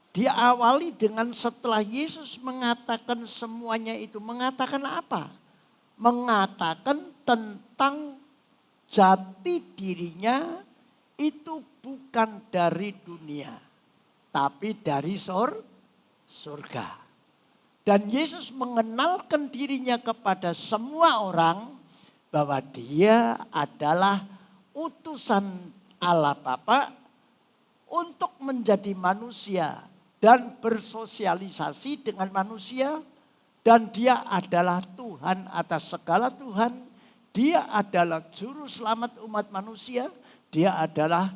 S2: Diawali dengan setelah Yesus mengatakan semuanya itu. Mengatakan apa? Mengatakan tentang jati dirinya itu bukan dari dunia, tapi dari surga. Dan Yesus mengenalkan dirinya kepada semua orang bahwa dia adalah utusan Allah Bapa untuk menjadi manusia dan bersosialisasi dengan manusia. Dan dia adalah Tuhan atas segala Tuhan. Dia adalah juru selamat umat manusia. Dia adalah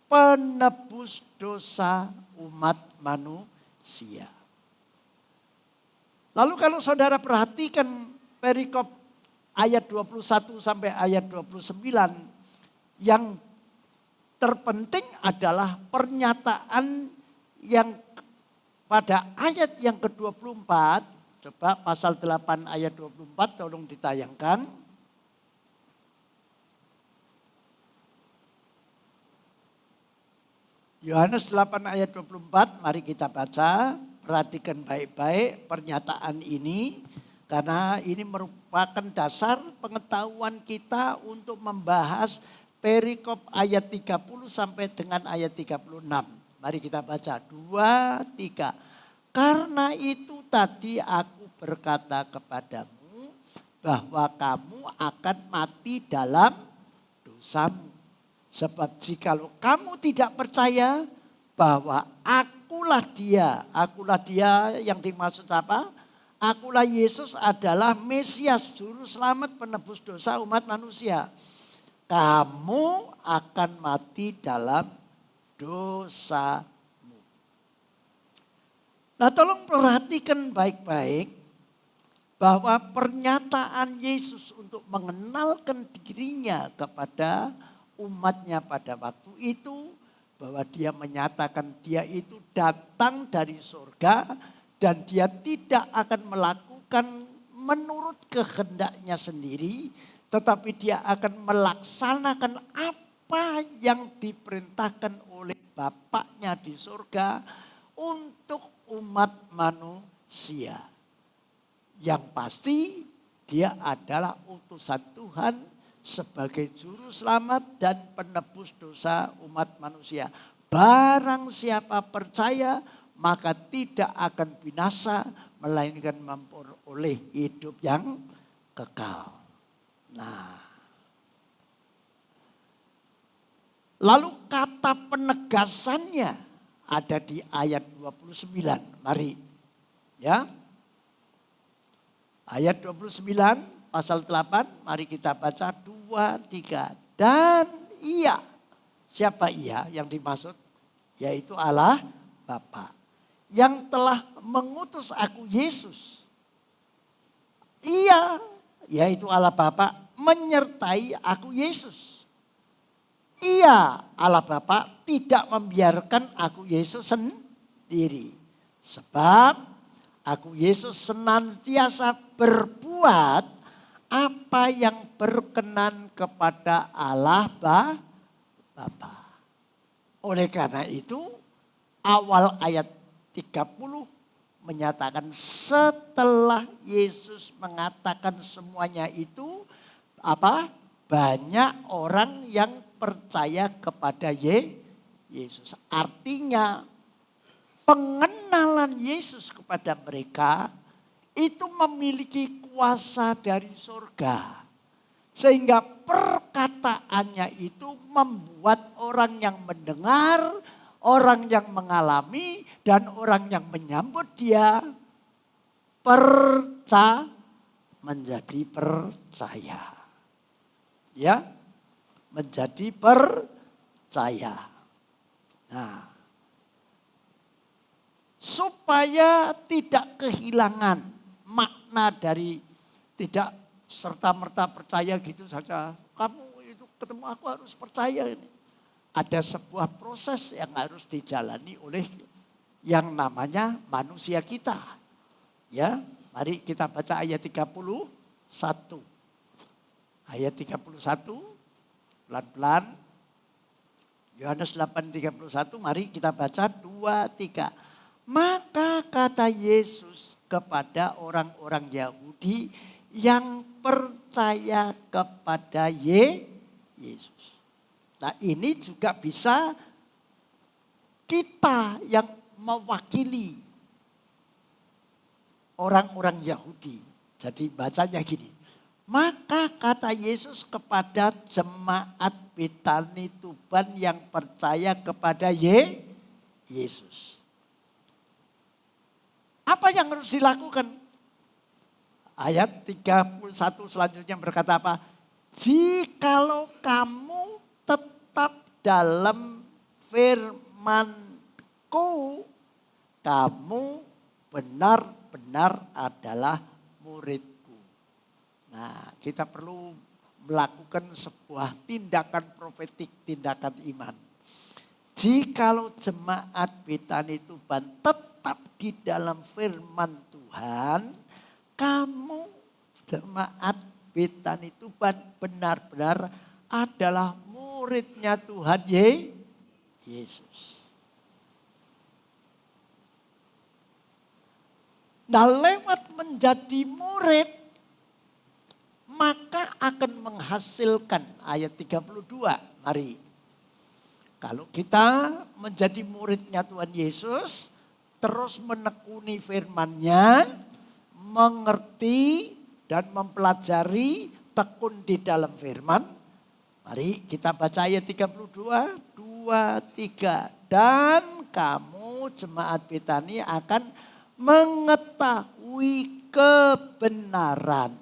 S2: penebus dosa umat manusia. Lalu kalau saudara perhatikan perikop ayat 21 sampai ayat 29, yang terpenting adalah pernyataan yang pada ayat yang ke-24, coba pasal 8 ayat 24 tolong ditayangkan. Yohanes 8 ayat 24, mari kita baca, perhatikan baik-baik pernyataan ini. Karena ini merupakan dasar pengetahuan kita untuk membahas perikop ayat 30 sampai dengan ayat 36. Mari kita baca 2, 3. Karena itu tadi aku berkata kepadamu bahwa kamu akan mati dalam dosamu. Sebab jikalau kamu tidak percaya bahwa akulah dia yang dimaksud apa? Akulah Yesus adalah Mesias, juru selamat penebus dosa umat manusia. Kamu akan mati dalam dosamu. Nah, tolong perhatikan baik-baik bahwa pernyataan Yesus untuk mengenalkan dirinya kepada umatnya pada waktu itu, bahwa dia menyatakan dia itu datang dari surga dan dia tidak akan melakukan menurut kehendaknya sendiri, tetapi dia akan melaksanakan apa yang diperintahkan oleh Bapaknya di surga untuk umat manusia. Yang pasti dia adalah utusan Tuhan sebagai juru selamat dan penebus dosa umat manusia. Barang siapa percaya maka tidak akan binasa, melainkan memperoleh hidup yang kekal. Nah, lalu kata penegasannya ada di ayat 29. Mari ya. Ayat 29 pasal 8, mari kita baca 2, 3. Dan ia, siapa ia yang dimaksud? Yaitu Allah Bapa yang telah mengutus aku Yesus. Ia, yaitu Allah Bapa, menyertai aku Yesus. Ia, Allah Bapa, tidak membiarkan aku Yesus sendiri. Sebab aku Yesus senantiasa berbuat apa yang berkenan kepada Allah Bapa. Oleh karena itu awal ayat 30 menyatakan setelah Yesus mengatakan semuanya itu banyak orang yang percaya kepada Yesus. Artinya pengenalan Yesus kepada mereka itu memiliki kuasa dari surga. Sehingga perkataannya itu membuat orang yang mendengar, orang yang mengalami, dan orang yang menyambut dia menjadi percaya. Ya, menjadi percaya. Nah, supaya tidak kehilangan makna dari tidak serta-merta percaya gitu saja. Kamu itu ketemu aku harus percaya ini. Ada sebuah proses yang harus dijalani oleh yang namanya manusia kita. Ya, mari kita baca ayat 31. Ayat 31, pelan-pelan. Yohanes 8:31, mari kita baca 2, 3. Maka kata Yesus kepada orang-orang Yahudi yang percaya kepada Yesus. Nah, ini juga bisa kita yang mewakili orang-orang Yahudi. Jadi bacanya gini. Maka kata Yesus kepada jemaat Betani Tuban yang percaya kepada Yesus. Apa yang harus dilakukan? Ayat 31 selanjutnya berkata apa? Jikalau kamu tetap dalam firman-Ku, kamu benar-benar adalah murid-Ku. Nah, kita perlu melakukan sebuah tindakan profetik, tindakan iman. Jikalau jemaat Betani Tuban tetap di dalam firman Tuhan, kamu jemaat Betani Tuban benar-benar adalah muridnya Tuhan Yesus. Nah, lewat menjadi murid, maka akan menghasilkan ayat 32. Mari. Kalau kita menjadi muridnya Tuhan Yesus, terus menekuni firman-Nya, mengerti dan mempelajari, tekun di dalam firman. Mari kita baca ayat 32, 2, 3. Dan kamu jemaat Betani akan mengetahui kebenaran.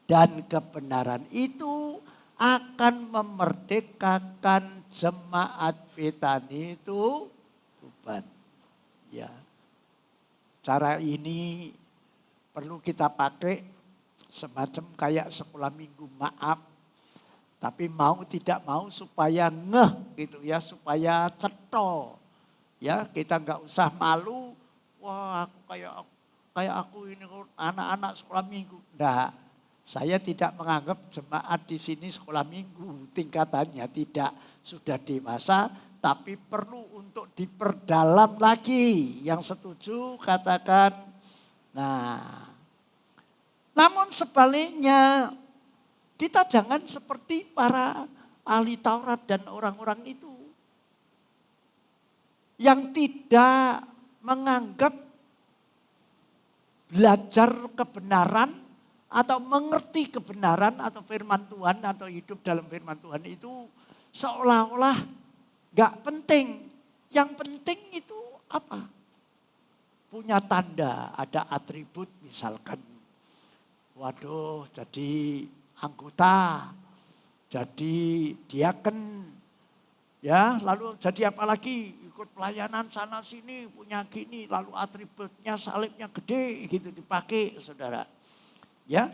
S2: Dan kebenaran itu akan memerdekakan jemaat Betani itu Tuban. Ya. Cara ini perlu kita pakai semacam kayak sekolah minggu, maaf. Tapi mau tidak mau supaya ngeh gitu ya, supaya cetho. Ya, kita nggak usah malu. Wah, aku kayak aku ini anak-anak sekolah minggu. Enggak. Saya tidak menganggap jemaat di sini sekolah minggu tingkatannya, tidak, sudah dewasa, tapi perlu untuk diperdalam lagi. Yang setuju katakan. Nah, namun sebaliknya Kita jangan seperti para ahli Taurat dan orang-orang itu. Yang tidak menganggap belajar kebenaran atau mengerti kebenaran atau firman Tuhan atau hidup dalam firman Tuhan itu seolah-olah gak penting. Yang penting itu apa? Punya tanda, ada atribut misalkan. Waduh, jadi anggota, jadi diaken, ya, lalu jadi apa lagi? Ikut pelayanan sana sini, punya gini, lalu atributnya salibnya gede gitu dipakai, saudara. Ya,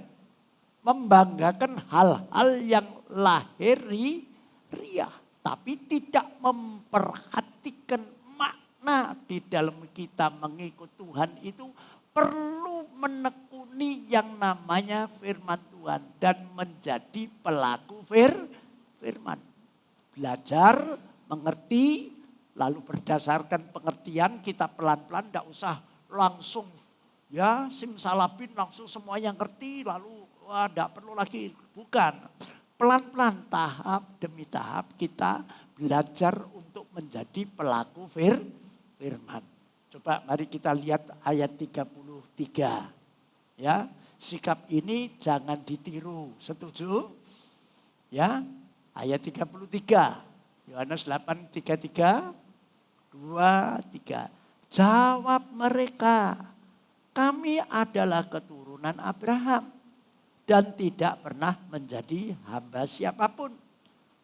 S2: membanggakan hal-hal yang lahiriah, tapi tidak memperhatikan makna di dalam kita mengikut Tuhan itu perlu menekuni yang namanya firman Tuhan dan menjadi pelaku firman. Belajar, mengerti, lalu berdasarkan pengertian kita pelan-pelan, tidak usah langsung ya simsalabim langsung semua yang ngerti lalu wah tidak perlu lagi. Bukan, pelan-pelan tahap demi tahap kita belajar untuk menjadi pelaku firman. Coba mari kita lihat ayat 33. Ya, sikap ini jangan ditiru. Setuju? Ya, ayat 33. Yohanes 8:33, 2:3. Jawab mereka, kami adalah keturunan Abraham dan tidak pernah menjadi hamba siapapun.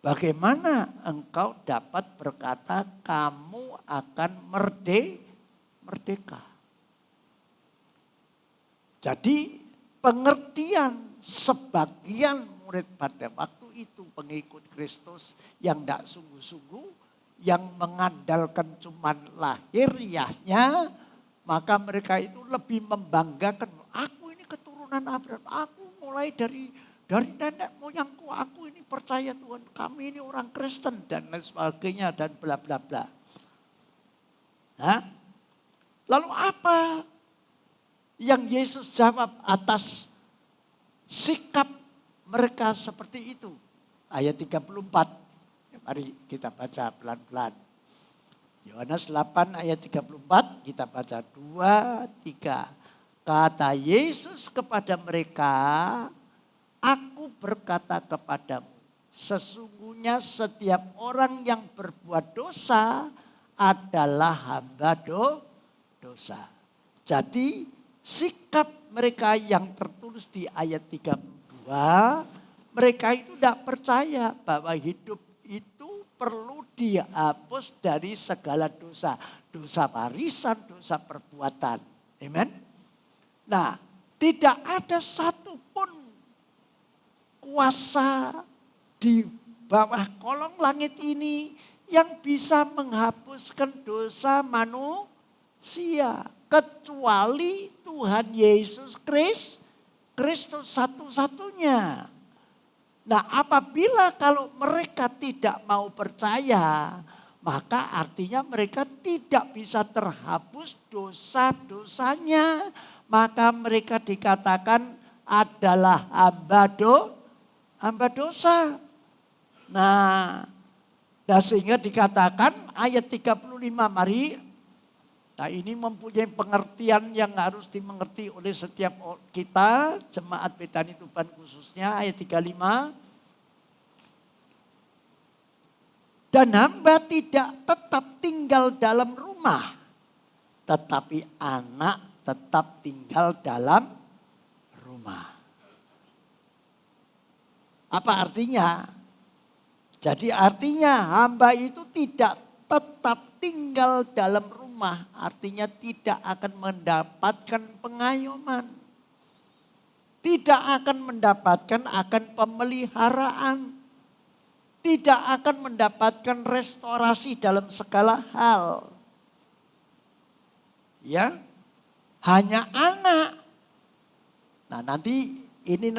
S2: Bagaimana engkau dapat berkata kamu akan merdeka? Jadi pengertian sebagian murid pada waktu itu pengikut Kristus yang tidak sungguh-sungguh, yang mengandalkan cuman lahiriahnya, maka mereka itu lebih membanggakan, aku ini keturunan Abraham, aku mulai dari nenek moyangku, aku ini percaya Tuhan, kami ini orang Kristen dan lain sebagainya dan bla bla bla. Nah, lalu apa yang Yesus jawab atas sikap mereka seperti itu? Ayat 34. Mari kita baca pelan-pelan. Yohanes 8 ayat 34 kita baca 2-3. Kata Yesus kepada mereka, aku berkata kepadamu, sesungguhnya setiap orang yang berbuat dosa adalah hamba dosa. Jadi sikap mereka yang tertulis di ayat 32, mereka itu tidak percaya bahwa hidup itu perlu dihapus dari segala dosa. Dosa warisan, dosa perbuatan. Amen. Nah, tidak ada satupun kuasa di bawah kolong langit ini yang bisa menghapuskan dosa manusia. Kecuali Tuhan Yesus Kristus satu-satunya. Nah, apabila kalau mereka tidak mau percaya, maka artinya mereka tidak bisa terhapus dosa-dosanya. Maka mereka dikatakan adalah hamba dosa. Nah, sehingga dikatakan ayat 35, mari. Nah, ini mempunyai pengertian yang harus dimengerti oleh setiap kita, jemaat Betani Tuban khususnya, ayat 35. Dan hamba tidak tetap tinggal dalam rumah, tetapi anak tetap tinggal dalam rumah. Apa artinya? Jadi artinya hamba itu tidak tetap tinggal dalam rumah, artinya tidak akan mendapatkan pengayoman. Tidak akan mendapatkan akan pemeliharaan. Tidak akan mendapatkan restorasi dalam segala hal. Ya, hanya anak. Nah, nanti ini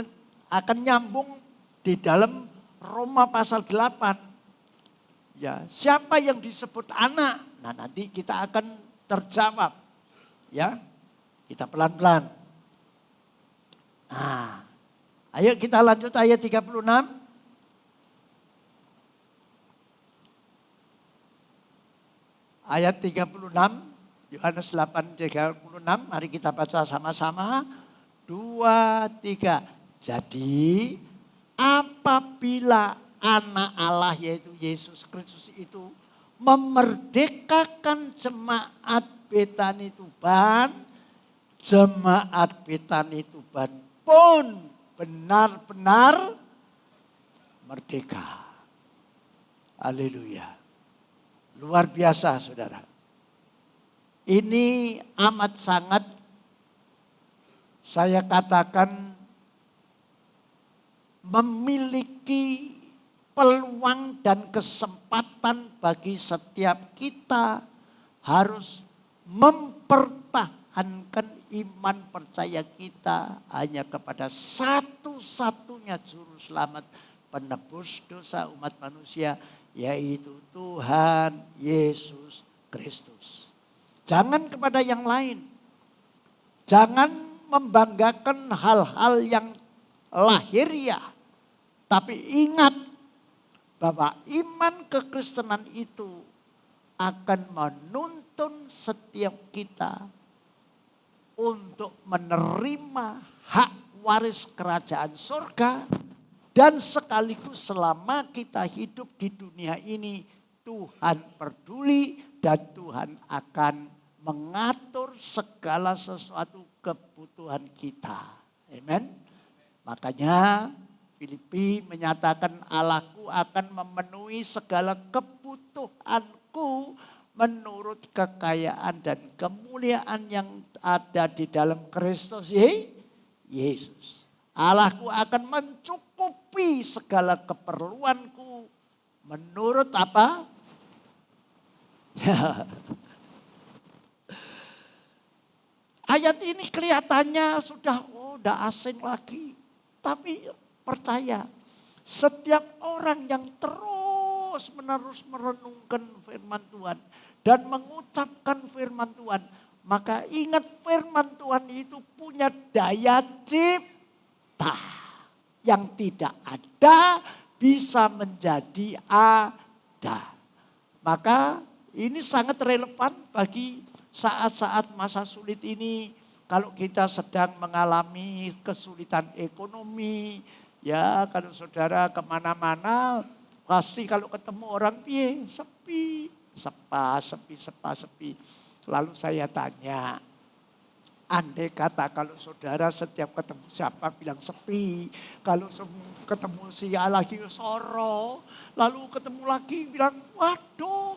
S2: akan nyambung di dalam Roma pasal 8. Ya, siapa yang disebut anak? Nah, nanti kita akan terjawab. Ya, kita pelan-pelan. Nah, Ayo kita lanjut ayat 36. Ayat 36, Yohanes 8:36, mari kita baca sama-sama. 2, 3. Jadi apabila anak Allah yaitu Yesus Kristus itu memerdekakan jemaat Betani Tuban, jemaat Betani Tuban pun benar-benar merdeka. Haleluya. Luar biasa saudara. Ini amat sangat saya katakan memiliki peluang dan kesempatan bagi setiap kita harus mempertahankan iman percaya kita hanya kepada satu-satunya juru selamat penebus dosa umat manusia, yaitu Tuhan Yesus Kristus. Jangan kepada yang lain. Jangan membanggakan hal-hal yang lahiriah. Tapi ingat bahwa iman kekristenan itu akan menuntun setiap kita untuk menerima hak waris kerajaan surga. Dan sekaligus selama kita hidup di dunia ini, Tuhan peduli dan Tuhan akan mengatur segala sesuatu kebutuhan kita. Amen. Makanya Filipi menyatakan Allahku akan memenuhi segala kebutuhanku menurut kekayaan dan kemuliaan yang ada di dalam Kristus Yesus. Allahku akan mencukupi segala keperluanku menurut apa? Ayat ini kelihatannya sudah asing lagi. Tapi percaya, setiap orang yang terus menerus merenungkan firman Tuhan dan mengucapkan firman Tuhan, maka ingat firman Tuhan itu punya daya cipta. Yang tidak ada bisa menjadi ada. Maka ini sangat relevan bagi saat-saat masa sulit ini. Kalau kita sedang mengalami kesulitan ekonomi, ya kalau saudara kemana-mana pasti kalau ketemu orang sepi. Lalu saya tanya, andai kata kalau saudara setiap ketemu siapa bilang sepi. Kalau ketemu si lagi soro. Lalu ketemu lagi bilang waduh.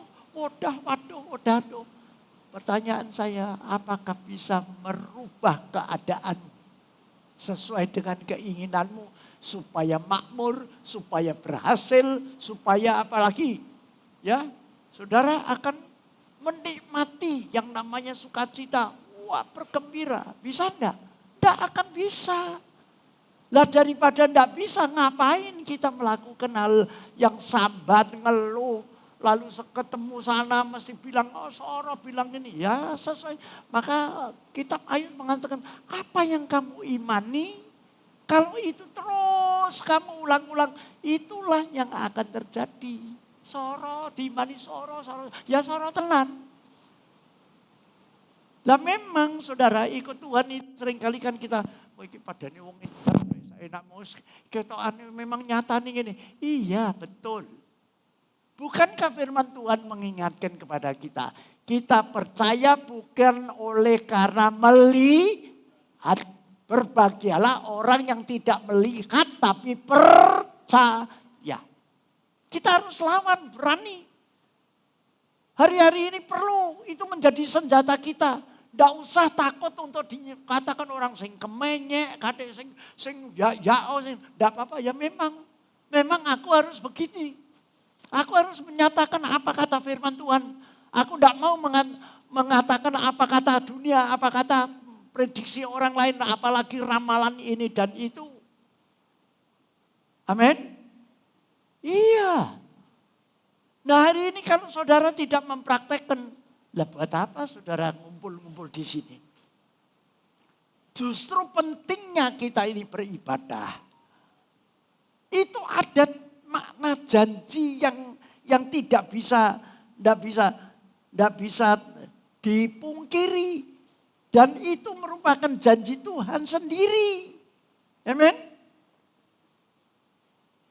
S2: Pertanyaan saya, apakah bisa merubah keadaanmu sesuai dengan keinginanmu. Supaya makmur, supaya berhasil, supaya apalagi. Ya, saudara akan menikmati yang namanya sukacita. Wah, bergembira. Bisa enggak? Enggak akan bisa. Lah daripada enggak bisa, ngapain kita melakukan hal yang sambat, ngeluh. Lalu ketemu sana mesti bilang, soro bilang ini. Ya sesuai. Maka kitab Ayub mengatakan, apa yang kamu imani, kalau itu terus kamu ulang-ulang, itulah yang akan terjadi. Soro, diimani soro. Ya soro tenan. Lah memang saudara ikut Tuhan itu seringkali kan kita, iki padane wong enak mus, ketokane memang nyata nih gini. Iya betul. Bukankah firman Tuhan mengingatkan kepada kita, kita percaya bukan oleh karena melihat. Berbahagialah orang yang tidak melihat tapi percaya. Kita harus lawan, berani. Hari-hari ini perlu itu menjadi senjata kita. Tidak usah takut untuk dikatakan orang sing kemenyek, kadek sing tidak apa-apa. Ya memang aku harus begini. Aku harus menyatakan apa kata firman Tuhan. Aku tidak mau mengatakan apa kata dunia, apa kata prediksi orang lain, apalagi ramalan ini dan itu. Amin. Iya. Nah hari ini kalau saudara tidak mempraktekkan, lah buat apa saudara ngumpul-ngumpul di sini? Justru pentingnya kita ini beribadah. Itu ada makna janji yang tidak bisa dipungkiri. Dan itu merupakan janji Tuhan sendiri. Amin.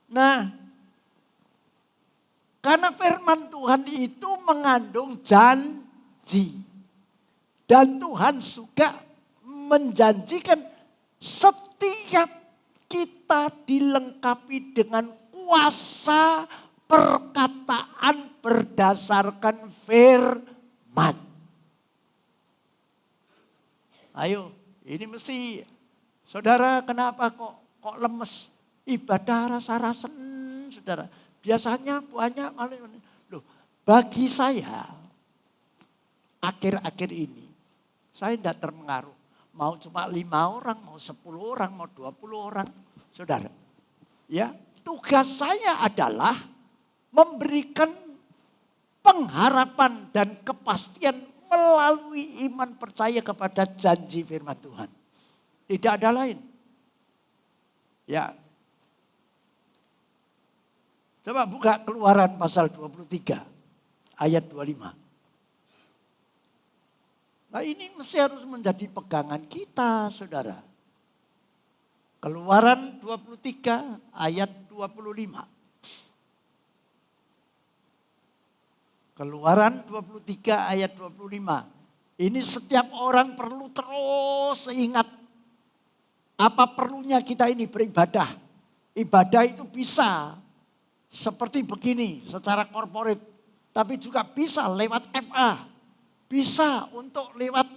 S2: Nah, karena firman Tuhan itu mengandung janji. Dan Tuhan juga menjanjikan setiap kita dilengkapi dengan kuasa perkataan berdasarkan firman. Ayo, ini mesti, saudara kenapa kok lemes? Ibadah rasa-rasen, saudara. Biasanya banyak, loh, bagi saya akhir-akhir ini, saya tidak terpengaruh. Mau cuma 5 orang, mau 10 orang, mau 20 orang. Saudara, ya, tugas saya adalah memberikan pengharapan dan kepastian melalui iman percaya kepada janji firman Tuhan. Tidak ada lain. Ya. Coba buka Keluaran pasal 23 ayat 25. Nah ini mesti harus menjadi pegangan kita, saudara. Keluaran 23 ayat 25. Keluaran 23 ayat 25. Ini setiap orang perlu terus ingat. Apa perlunya kita ini beribadah. Ibadah itu bisa seperti begini secara korporat. Tapi juga bisa lewat FA. Bisa untuk lewat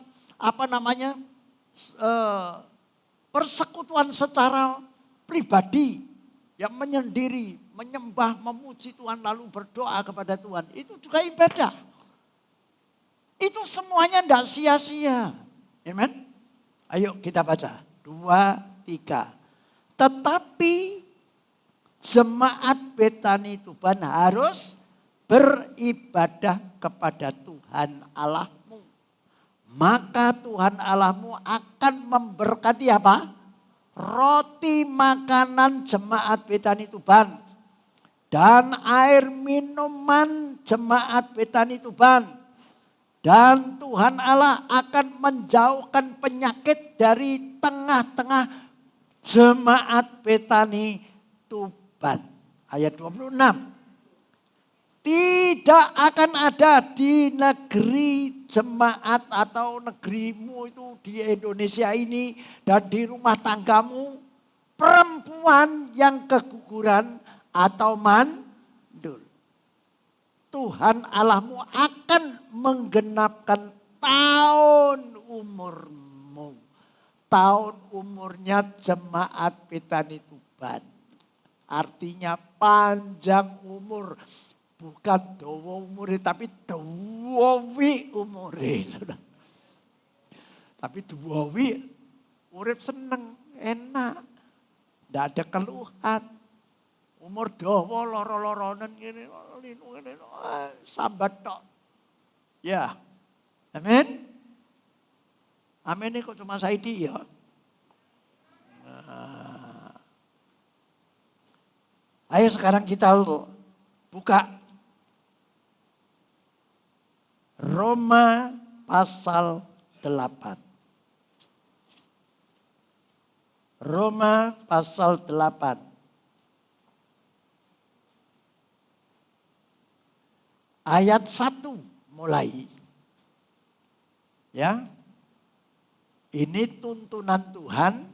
S2: persekutuan secara pribadi. Yang menyendiri, menyembah, memuji Tuhan lalu berdoa kepada Tuhan. Itu juga ibadah. Itu semuanya tidak sia-sia. Amen. Ayo kita baca. 2, 3. Tetapi jemaat Betani Tuban harus beribadah kepada Tuhan Allahmu. Maka Tuhan Allahmu akan memberkati apa? Roti makanan jemaat Betani Tuban dan air minuman jemaat Betani Tuban. Dan Tuhan Allah akan menjauhkan penyakit dari tengah-tengah jemaat Betani Tuban. Ayat 26. Tidak akan ada di negeri jemaat atau negerimu itu di Indonesia ini dan di rumah tanggamu perempuan yang keguguran atau mandul. Tuhan Allahmu akan menggenapkan tahun umurmu. Tahun umurnya jemaat Betani Tuban. Artinya panjang umur. Bukan dawa umure tapi dawawi umure. Tapi dawawi urip seneng, enak. Tidak ada keluhan. Umur dawa loro-loronen ngene sambat tok. Ya. Amin. Amin ini kok cuma Saidi ya. Nah. Ayo sekarang kita buka Roma pasal 8. Roma pasal 8. Ayat 1 mulai. Ya. Ini tuntunan Tuhan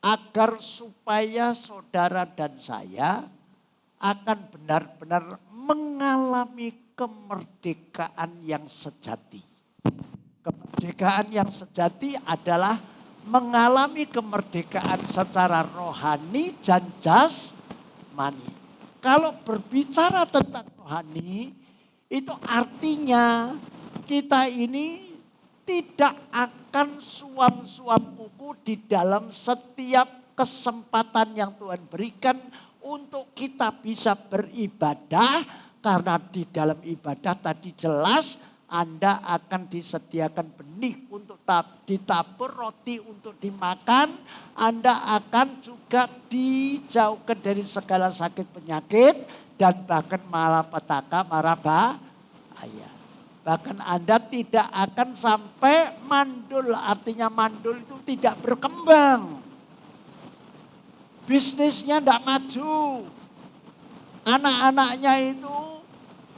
S2: agar supaya saudara dan saya akan benar-benar mengalami kemerdekaan yang sejati. Kemerdekaan yang sejati adalah mengalami kemerdekaan secara rohani dan jasmani. Kalau berbicara tentang rohani, itu artinya kita ini tidak akan suam-suam kuku di dalam setiap kesempatan yang Tuhan berikan untuk kita bisa beribadah. Karena di dalam ibadah tadi jelas Anda akan disediakan benih untuk ditabur, roti untuk dimakan. Anda akan juga dijauhkan dari segala sakit penyakit dan bahkan malapetaka, mara bahaya. Bahkan Anda tidak akan sampai mandul, artinya mandul itu tidak berkembang. Bisnisnya tidak maju. Anak-anaknya itu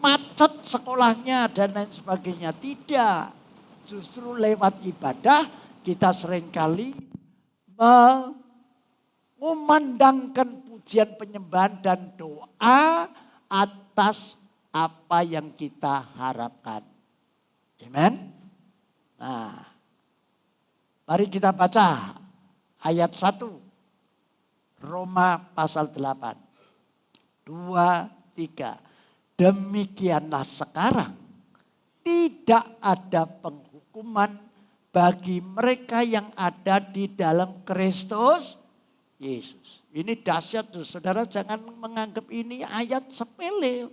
S2: macet sekolahnya dan lain sebagainya. Tidak. Justru lewat ibadah kita seringkali mengumandangkan pujian penyembahan dan doa atas apa yang kita harapkan. Amen. Nah, mari kita baca ayat 1. Roma pasal 8. 2, 3. Demikianlah sekarang tidak ada penghukuman bagi mereka yang ada di dalam Kristus Yesus. Ini dahsyat tuh, saudara, jangan menganggap ini ayat sepele.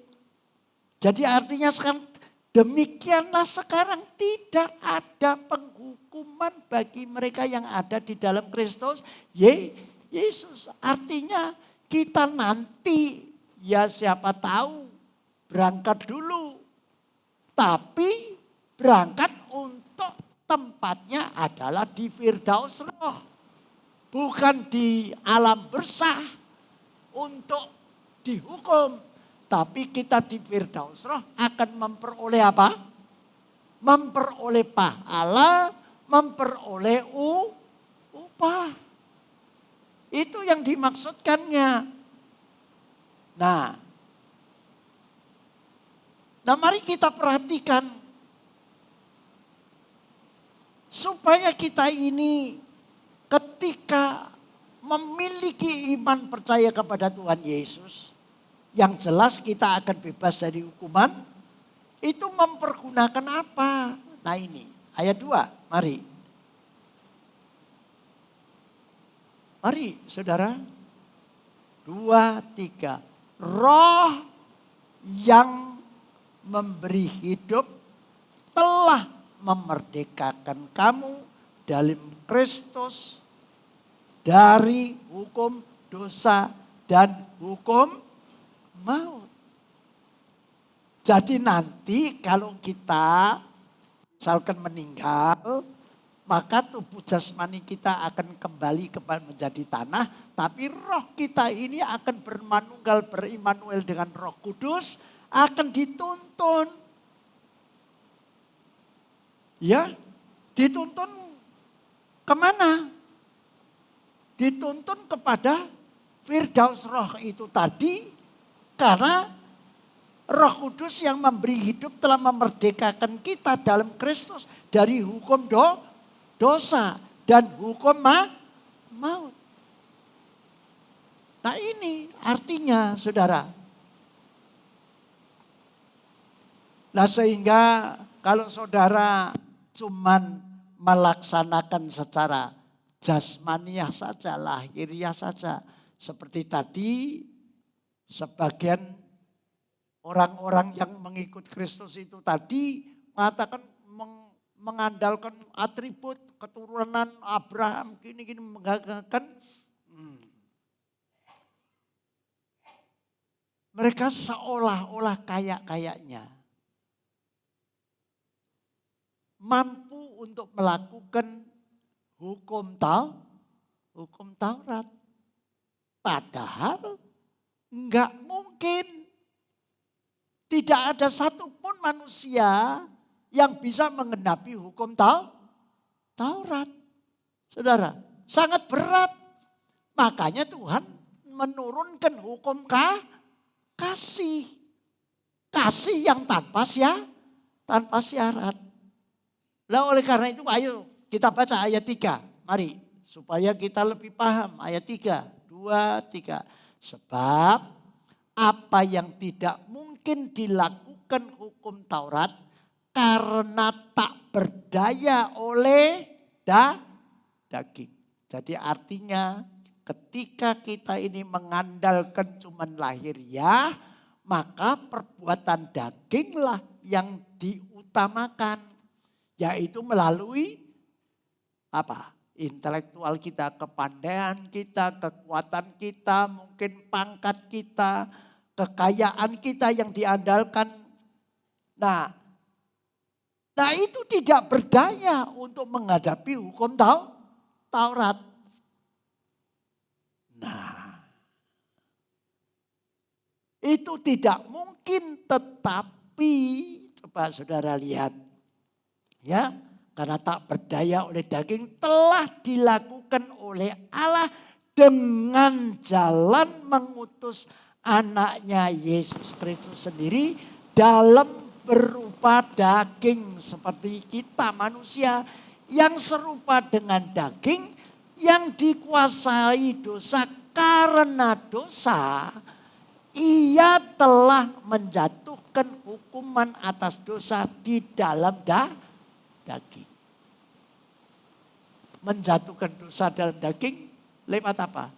S2: Jadi artinya sekarang demikianlah sekarang tidak ada penghukuman bagi mereka yang ada di dalam Kristus Yesus. Artinya kita nanti, ya siapa tahu, berangkat dulu. Tapi berangkat untuk tempatnya adalah di Firdaus Roh. Bukan di alam bersah untuk dihukum. Tapi kita di Firdaus Roh akan memperoleh apa? Memperoleh pahala, memperoleh upah. Itu yang dimaksudkannya. Nah, mari kita perhatikan. Supaya kita ini ketika memiliki iman percaya kepada Tuhan Yesus, yang jelas kita akan bebas dari hukuman, itu mempergunakan apa? Nah ini, ayat 2, mari. Mari saudara, 2, 3. Roh yang memberi hidup telah memerdekakan kamu dalam Kristus dari hukum dosa dan hukum maut. Jadi nanti kalau kita misalkan meninggal, maka tubuh jasmani kita akan kembali menjadi tanah, tapi roh kita ini akan bermanunggal, berimanuel dengan Roh Kudus, akan dituntun. Ya, dituntun kemana? Dituntun kepada Firdaus Roh itu tadi, karena Roh Kudus yang memberi hidup telah memerdekakan kita dalam Kristus dari hukum dosa dan hukum maut. Nah ini artinya saudara. Nah sehingga kalau saudara cuman melaksanakan secara jasmaniah saja, lahiriah saja. Seperti tadi sebagian orang-orang yang mengikut Kristus itu tadi mengatakan mengandalkan atribut keturunan Abraham, gini-gini menggagakan. Mereka seolah-olah kayaknya mampu untuk melakukan hukum Taurat. Padahal enggak mungkin. Tidak ada satupun manusia yang bisa menggenapi hukum Taurat. Saudara, sangat berat. Makanya Tuhan menurunkan hukum kasih. Kasih yang tanpa syarat. Lah oleh karena itu ayo kita baca ayat 3. Mari supaya kita lebih paham. Ayat 3. 2, 3. Sebab apa yang tidak mungkin dilakukan hukum Taurat karena tak berdaya oleh daging. Jadi artinya ketika kita ini mengandalkan cuman lahiriah, maka perbuatan daginglah yang diutamakan utamakan. Yaitu melalui apa? Intelektual kita, kepandaian kita, kekuatan kita, mungkin pangkat kita, kekayaan kita yang diandalkan. Nah itu tidak berdaya untuk menghadapi hukum Taurat. Nah, itu tidak mungkin, tetapi coba saudara lihat. Ya, karena tak berdaya oleh daging telah dilakukan oleh Allah dengan jalan mengutus anaknya Yesus Kristus sendiri dalam berupa daging seperti kita manusia yang serupa dengan daging yang dikuasai dosa karena dosa. Ia telah menjatuhkan hukuman atas dosa di dalam daging. Menjatuhkan dosa dalam daging lewat apa?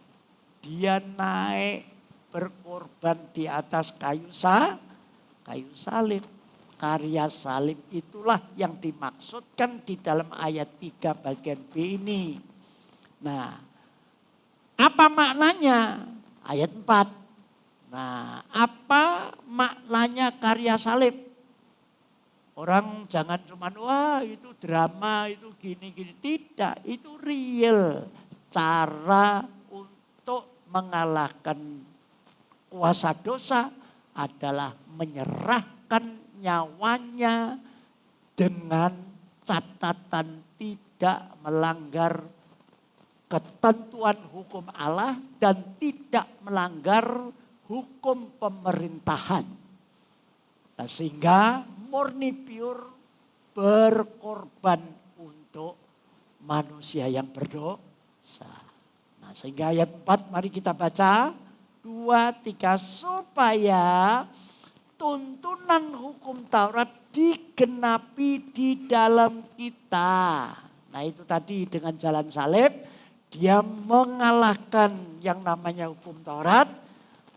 S2: Dia naik berkorban di atas kayu salib. Karya salib itulah yang dimaksudkan di dalam ayat 3 bagian B ini. Nah, apa maknanya? Ayat 4. Nah, apa maknanya karya salib? Orang jangan cuma wah itu drama, itu gini-gini. Tidak, itu real. Cara untuk mengalahkan kuasa dosa adalah menyerahkan nyawanya dengan catatan tidak melanggar ketentuan hukum Allah dan tidak melanggar hukum pemerintahan. Nah, sehingga murni pure berkorban untuk manusia yang berdosa. Nah, sehingga ayat 4 mari kita baca 2, 3 supaya tuntunan hukum Taurat digenapi di dalam kita. Nah, itu tadi dengan jalan salib dia mengalahkan yang namanya hukum Taurat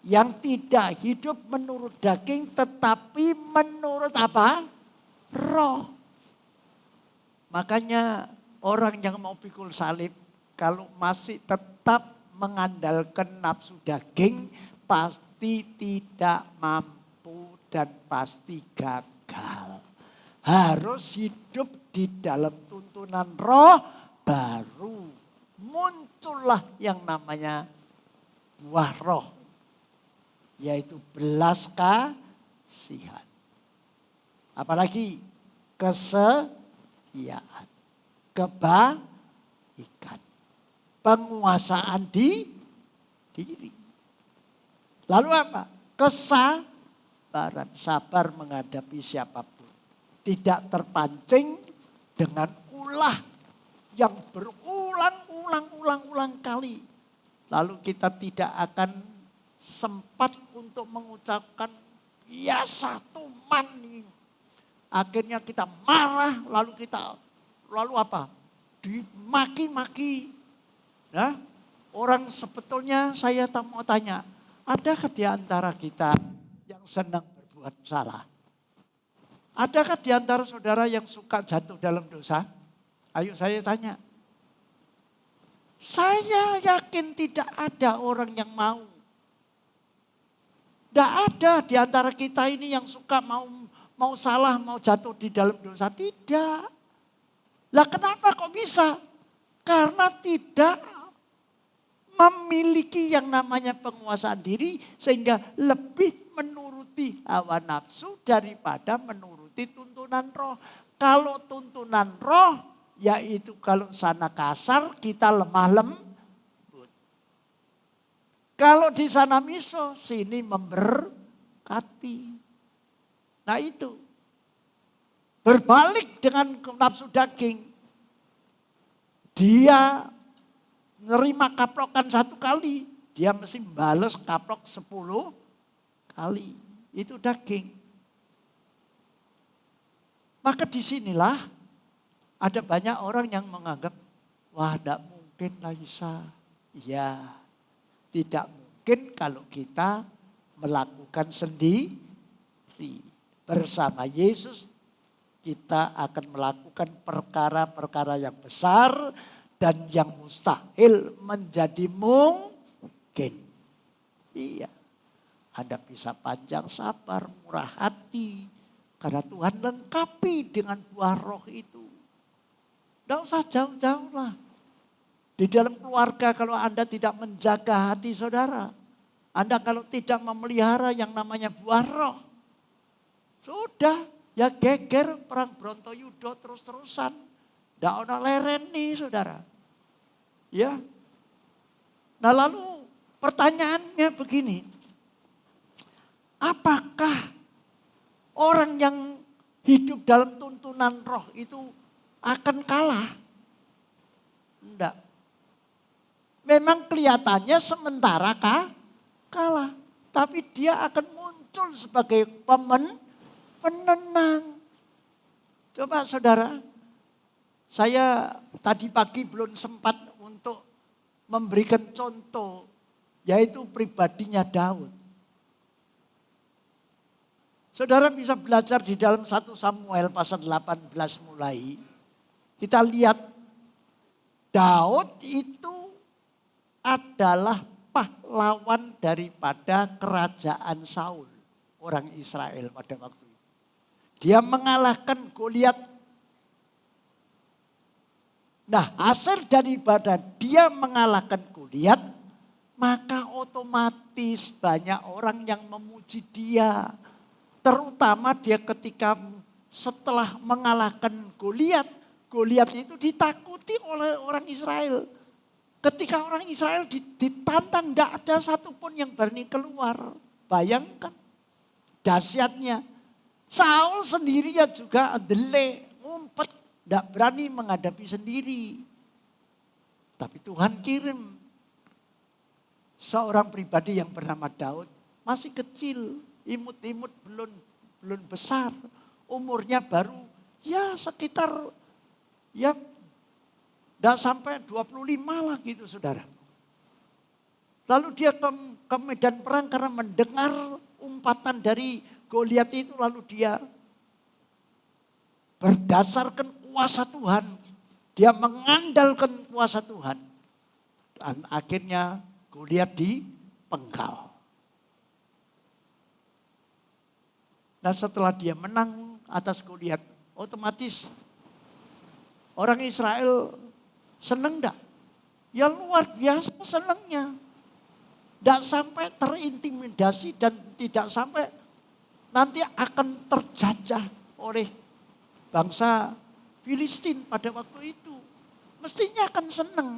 S2: yang tidak hidup menurut daging tetapi menurut apa? Roh. Makanya orang yang mau pikul salib kalau masih tetap mengandalkan nafsu daging pasti tidak mampu dan pasti gagal. Harus hidup di dalam tuntunan roh baru muncullah yang namanya buah roh. Yaitu belas kasihan. Apalagi kesetiaan, kebaikan, penguasaan diri. Lalu apa? Kesabaran, sabar menghadapi siapapun. Tidak terpancing dengan ulah yang berulang-ulang kali. Lalu kita tidak akan sempat untuk mengucapkan ya satu man. Akhirnya kita marah lalu apa? Dimaki-maki. Nah, orang sebetulnya saya mau tanya, adakah di antara kita yang senang berbuat salah? Adakah di antara saudara yang suka jatuh dalam dosa? Ayo saya tanya. Saya yakin tidak ada orang yang mau. Tidak ada di antara kita ini yang suka mau salah, mau jatuh di dalam dosa. Tidak. Lah kenapa kok bisa? Karena tidak memiliki yang namanya penguasaan diri sehingga lebih menuruti hawa nafsu daripada menuruti tuntunan roh. Kalau tuntunan roh yaitu kalau sana kasar kita lemah lembut. Kalau di sana miso, sini memberkati. Nah itu. Berbalik dengan nafsu daging. Dia nerima kaplokan 1 kali. Dia mesti balas kaplok 10 kali. Itu daging. Maka disinilah ada banyak orang yang menganggap, wah tidak mungkin Laisa. Ya. Tidak mungkin kalau kita melakukan sendiri. Bersama Yesus kita akan melakukan perkara-perkara yang besar dan yang mustahil menjadi mungkin. Iya, Anda bisa panjang sabar, murah hati, karena Tuhan lengkapi dengan buah roh itu. Tidak usah jauh-jauh lah. Di dalam keluarga kalau Anda tidak menjaga hati saudara, Anda kalau tidak memelihara yang namanya buah roh, sudah ya geger perang Brontoyudo terus-terusan. Tidak ada leren nih saudara. Ya. Nah lalu pertanyaannya begini. Apakah orang yang hidup dalam tuntunan roh itu akan kalah? Tidak. Memang kelihatannya sementara kalah. Tapi dia akan muncul sebagai penenang. Coba saudara, saya tadi pagi belum sempat untuk memberikan contoh, yaitu pribadinya Daud. Saudara bisa belajar di dalam 1 Samuel pasal 18 mulai. Kita lihat Daud itu adalah pahlawan daripada kerajaan Saul, orang Israel pada waktu itu. Dia mengalahkan Goliat. Nah, hasil daripada dia mengalahkan Goliat, maka otomatis banyak orang yang memuji dia. Terutama dia ketika setelah mengalahkan Goliat, Goliat itu ditakuti oleh orang Israel. Ketika orang Israel ditantang, tidak ada satupun yang berani keluar. Bayangkan dahsyatnya. Saul sendirinya juga delay, ngumpet, tidak berani menghadapi sendiri. Tapi Tuhan kirim seorang pribadi yang bernama Daud, masih kecil, imut-imut, belum besar, umurnya baru ya sekitar ya tidak sampai 25 lah gitu saudara. Lalu dia ke medan perang karena mendengar umpatan dari Goliat itu, lalu dia berdasarkan kuasa Tuhan, dia mengandalkan kuasa Tuhan. Dan akhirnya Goliat dipenggal. Nah setelah dia menang atas Goliat, otomatis orang Israel seneng enggak? Ya luar biasa senengnya. Tidak sampai terintimidasi dan tidak sampai nanti akan terjajah oleh bangsa Filistin pada waktu itu. Mestinya akan seneng.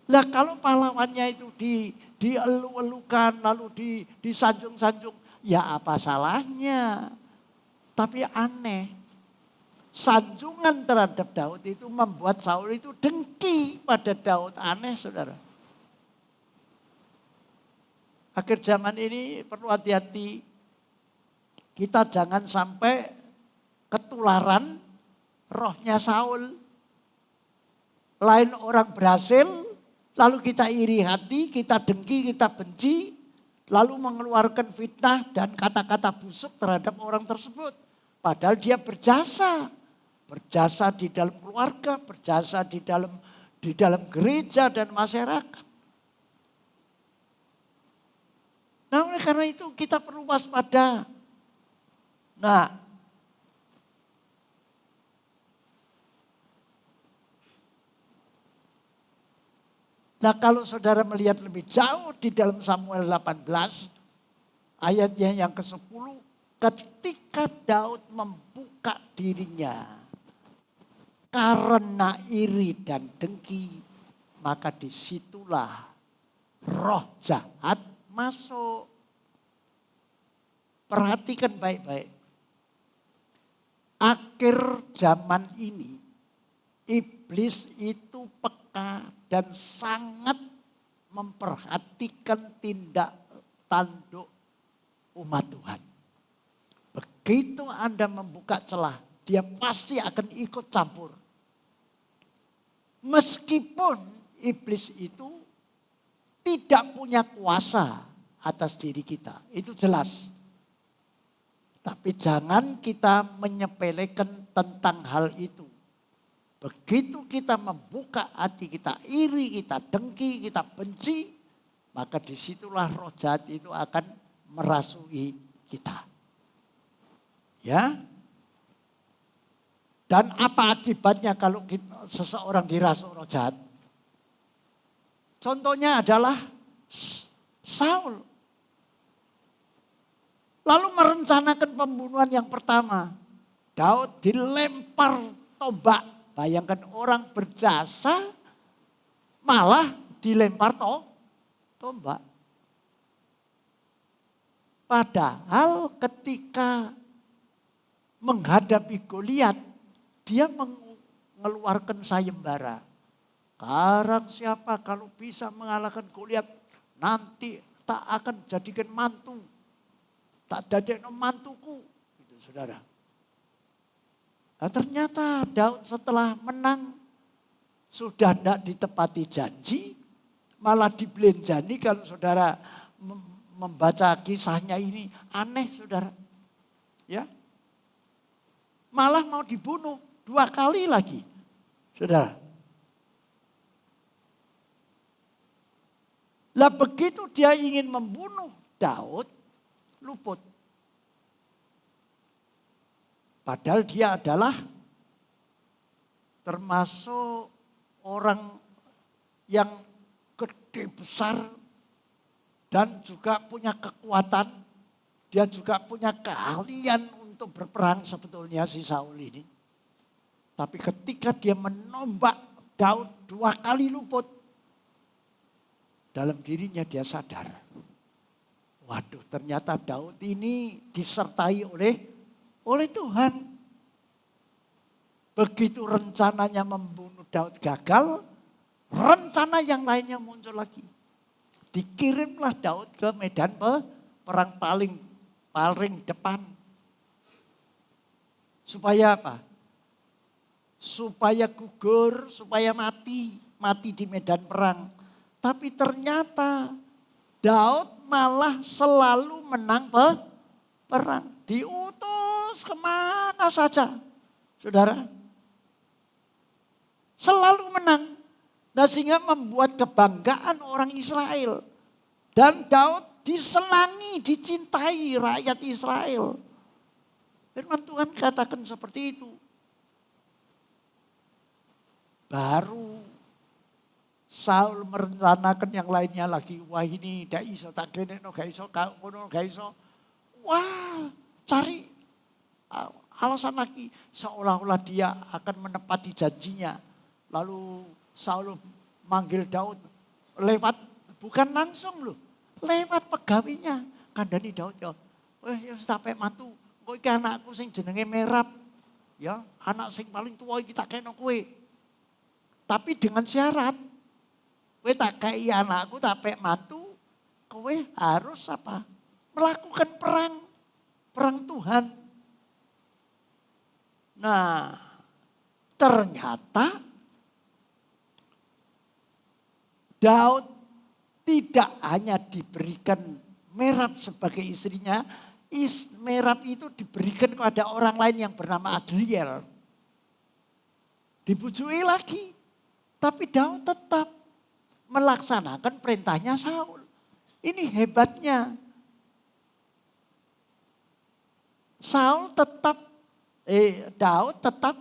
S2: Lah kalau pahlawannya itu dielu-elukan lalu disanjung-sanjung, ya apa salahnya? Tapi aneh. Sanjungan terhadap Daud itu membuat Saul itu dengki pada Daud. Aneh saudara. Akhir zaman ini perlu hati-hati. Kita jangan sampai ketularan rohnya Saul. Lain orang berhasil, lalu kita iri hati, kita dengki, kita benci. Lalu mengeluarkan fitnah dan kata-kata busuk terhadap orang tersebut. Padahal dia berjasa. Berjasa di dalam keluarga, berjasa di dalam gereja dan masyarakat. Nah oleh karena itu kita perlu waspada. Nah kalau saudara melihat lebih jauh di dalam Samuel 18 ayatnya yang ke-10, ketika Daud membuka dirinya karena iri dan dengki, maka disitulah roh jahat masuk. Perhatikan baik-baik. Akhir zaman ini, iblis itu peka dan sangat memperhatikan tindak tanduk umat Tuhan. Begitu Anda membuka celah, dia pasti akan ikut campur. Meskipun iblis itu tidak punya kuasa atas diri kita, itu jelas. Tapi jangan kita menyepelekan tentang hal itu. Begitu kita membuka hati kita iri, kita dengki, kita benci, maka disitulah roh jahat itu akan merasui kita. Ya. Dan apa akibatnya kalau seseorang dirasuk roh jahat? Contohnya adalah Saul. Lalu merencanakan pembunuhan yang pertama. Daud dilempar tombak. Bayangkan orang berjasa malah dilempar tombak. Padahal ketika menghadapi Goliat, dia mengeluarkan sayembara. Sekarang siapa kalau bisa mengalahkan Goliat, nanti tak akan jadikan mantu. Tak jadikan mantuku. Gitu, saudara. Nah, ternyata Daud setelah menang, sudah tidak ditepati janji, malah dibelenjani. Kalau saudara membaca kisahnya ini, aneh saudara. Ya, malah mau dibunuh 2 kali lagi, saudara. Lah begitu dia ingin membunuh Daud, luput. Padahal dia adalah termasuk orang yang gede besar dan juga punya kekuatan. Dia juga punya keahlian untuk berperang sebetulnya si Saul ini. Tapi ketika dia menombak Daud 2 kali luput, dalam dirinya dia sadar. Waduh, ternyata Daud ini disertai oleh Tuhan. Begitu rencananya membunuh Daud gagal, rencana yang lainnya muncul lagi. Dikirimlah Daud ke medan perang paling depan. Supaya apa? Supaya gugur, supaya mati di medan perang. Tapi ternyata Daud malah selalu menang perang. Diutus kemana saja, saudara. Selalu menang. Nah, sehingga membuat kebanggaan orang Israel. Dan Daud disenangi, dicintai rakyat Israel. Firman Tuhan katakan seperti itu. Baru Saul merencanakan yang lainnya lagi. Wah, ini gak iso tak kene no gak iso, gak iso. Wah, cari alasan lagi. Seolah-olah dia akan menepati janjinya. Lalu Saul manggil Daud lewat, bukan langsung loh. Lewat pegawainya. Kandani Daud ya. Sampai mantu. Kowe iki anakku sing jenenge Merab. Ya, anak sing paling tua iki tak kena kowe. Tapi dengan syarat. Kowe tak kei anakku tak pek mantu, kowe harus apa? Melakukan perang Tuhan. Nah, ternyata Daud tidak hanya diberikan Merab sebagai istrinya, Merab itu diberikan kepada orang lain yang bernama Adriel. Dibujui lagi, tapi Daud tetap melaksanakan perintahnya Saul. Ini hebatnya. Daud tetap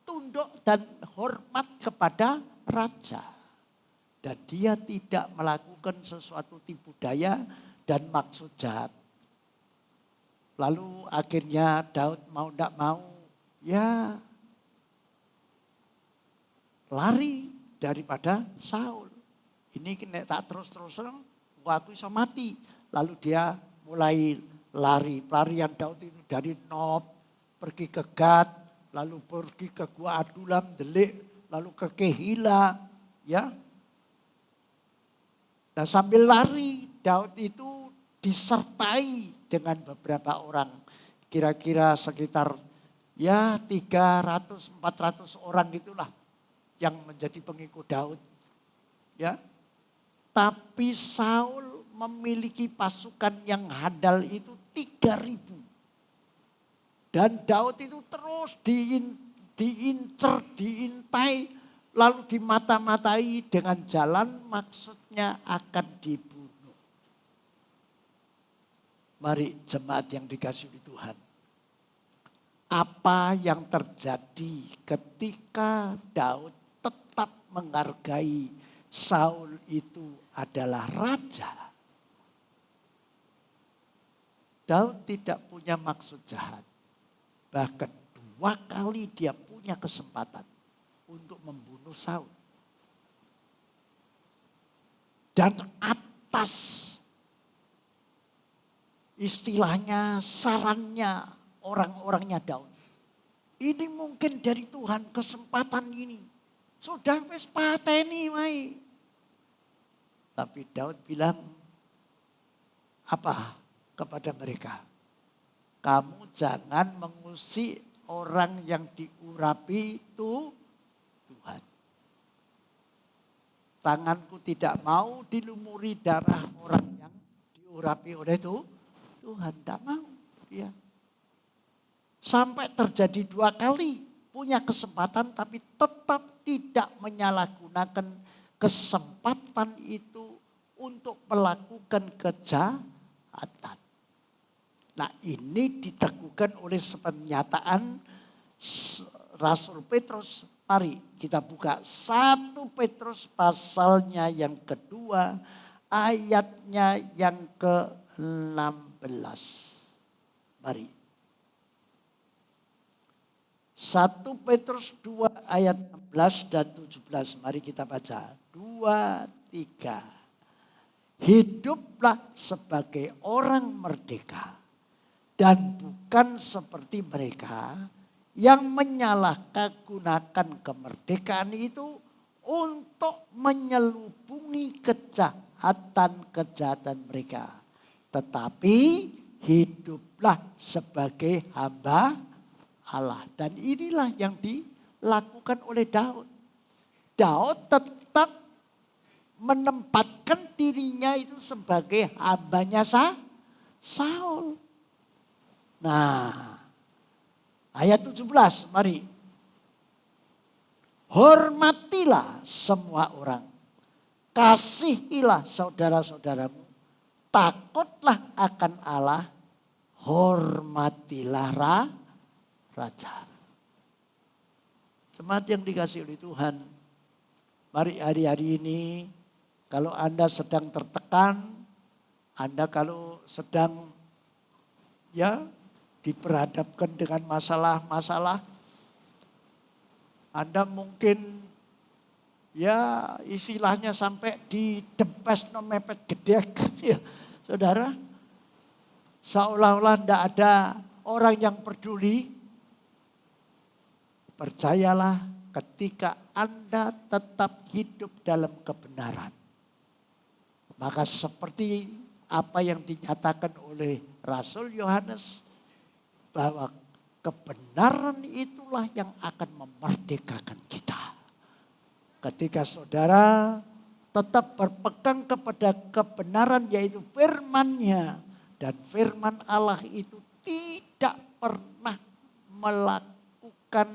S2: tunduk dan hormat kepada raja. Dan dia tidak melakukan sesuatu tipu daya dan maksud jahat. Lalu akhirnya Daud mau tidak mau, ya lari daripada Saul. Ini kena tak terus-terusan, aku bisa mati. Lalu dia mulai lari. Pelarian Daud itu dari Nob, pergi ke Gad, lalu pergi ke Gua Adulam, Delik, lalu ke Kehila. Ya. Nah, sambil lari, Daud itu disertai dengan beberapa orang. Kira-kira sekitar 300-400 orang itulah yang menjadi pengikut Daud. Ya. Tapi Saul memiliki pasukan yang handal itu 3.000. Dan Daud itu terus diincer, diintai, lalu dimata-matai dengan jalan maksudnya akan dibunuh. Mari jemaat yang dikasihi Tuhan. Apa yang terjadi ketika Daud tetap menghargai Saul itu adalah raja. Daud tidak punya maksud jahat. Bahkan 2 kali dia punya kesempatan untuk membunuh Saul. Dan atas istilahnya, sarannya, orang-orangnya Daud. Ini mungkin dari Tuhan kesempatan ini. Sudah wis pateni wae. Tapi Daud bilang apa kepada mereka? Kamu jangan mengusik orang yang diurapi itu Tuhan. Tanganku tidak mau dilumuri darah orang yang diurapi oleh Tuhan. Tidak mau dia. Sampai terjadi 2 kali punya kesempatan tapi tetap tidak menyalahgunakan kesempatan itu untuk melakukan kejahatan. Nah, ini diteguhkan oleh pernyataan Rasul Petrus. Mari kita buka 1 Petrus pasalnya yang kedua, ayatnya yang ke-16. Mari. 1 Petrus 2 ayat 16 dan 17. Mari kita baca. 2, 3. Hiduplah sebagai orang merdeka. Dan bukan seperti mereka yang menyalahgunakan kemerdekaan itu untuk menyelubungi kejahatan mereka. Tetapi hiduplah sebagai hamba Allah. Dan inilah yang dilakukan oleh Daud. Daud tetap menempatkan dirinya itu sebagai hambanya Saul. Nah, ayat 17, mari. Hormatilah semua orang. Kasihilah saudara-saudaramu. Takutlah akan Allah. Hormatilah raja. Jemaat yang dikasihi oleh Tuhan. Mari hari-hari ini kalau Anda sedang tertekan. Anda kalau sedang diperhadapkan dengan masalah-masalah. Anda mungkin istilahnya sampai didempes no mepet gede. Ya, saudara, seolah-olah tidak ada orang yang peduli. Percayalah ketika Anda tetap hidup dalam kebenaran. Maka seperti apa yang dinyatakan oleh Rasul Yohanes, bahwa kebenaran itulah yang akan memerdekakan kita. Ketika saudara tetap berpegang kepada kebenaran yaitu firman-Nya. Dan firman Allah itu tidak pernah melakukan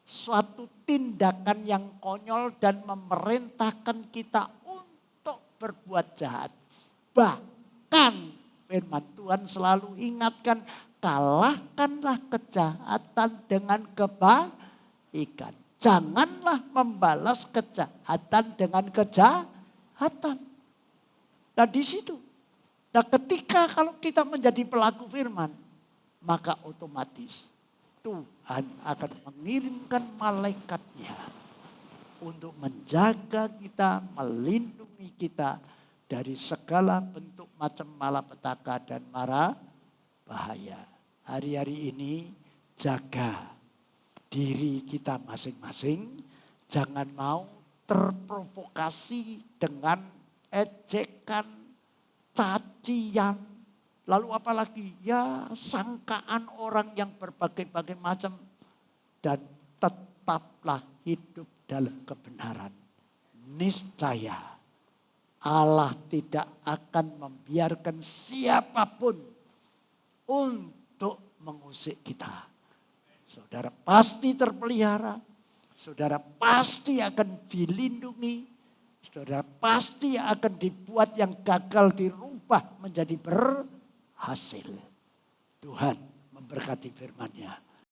S2: suatu tindakan yang konyol dan memerintahkan kita untuk berbuat jahat. Bahkan firman Tuhan selalu ingatkan, kalahkanlah kejahatan dengan kebaikan. Janganlah membalas kejahatan dengan kejahatan. Nah di situ. Nah ketika kalau kita menjadi pelaku firman, maka otomatis Tuhan akan mengirimkan malaikatnya untuk menjaga kita, melindungi kita dari segala bentuk macam malapetaka dan mara bahaya. Hari-hari ini jaga diri kita masing-masing. Jangan mau terprovokasi dengan ejekan, cacian. Lalu apalagi sangkaan orang yang berbagai-bagai macam. Dan tetaplah hidup dalam kebenaran. Niscaya Allah tidak akan membiarkan siapapun untuk mengusik kita. Saudara pasti terpelihara, saudara pasti akan dilindungi, saudara pasti akan dibuat yang gagal dirubah menjadi berhasil. Tuhan memberkati firman-Nya.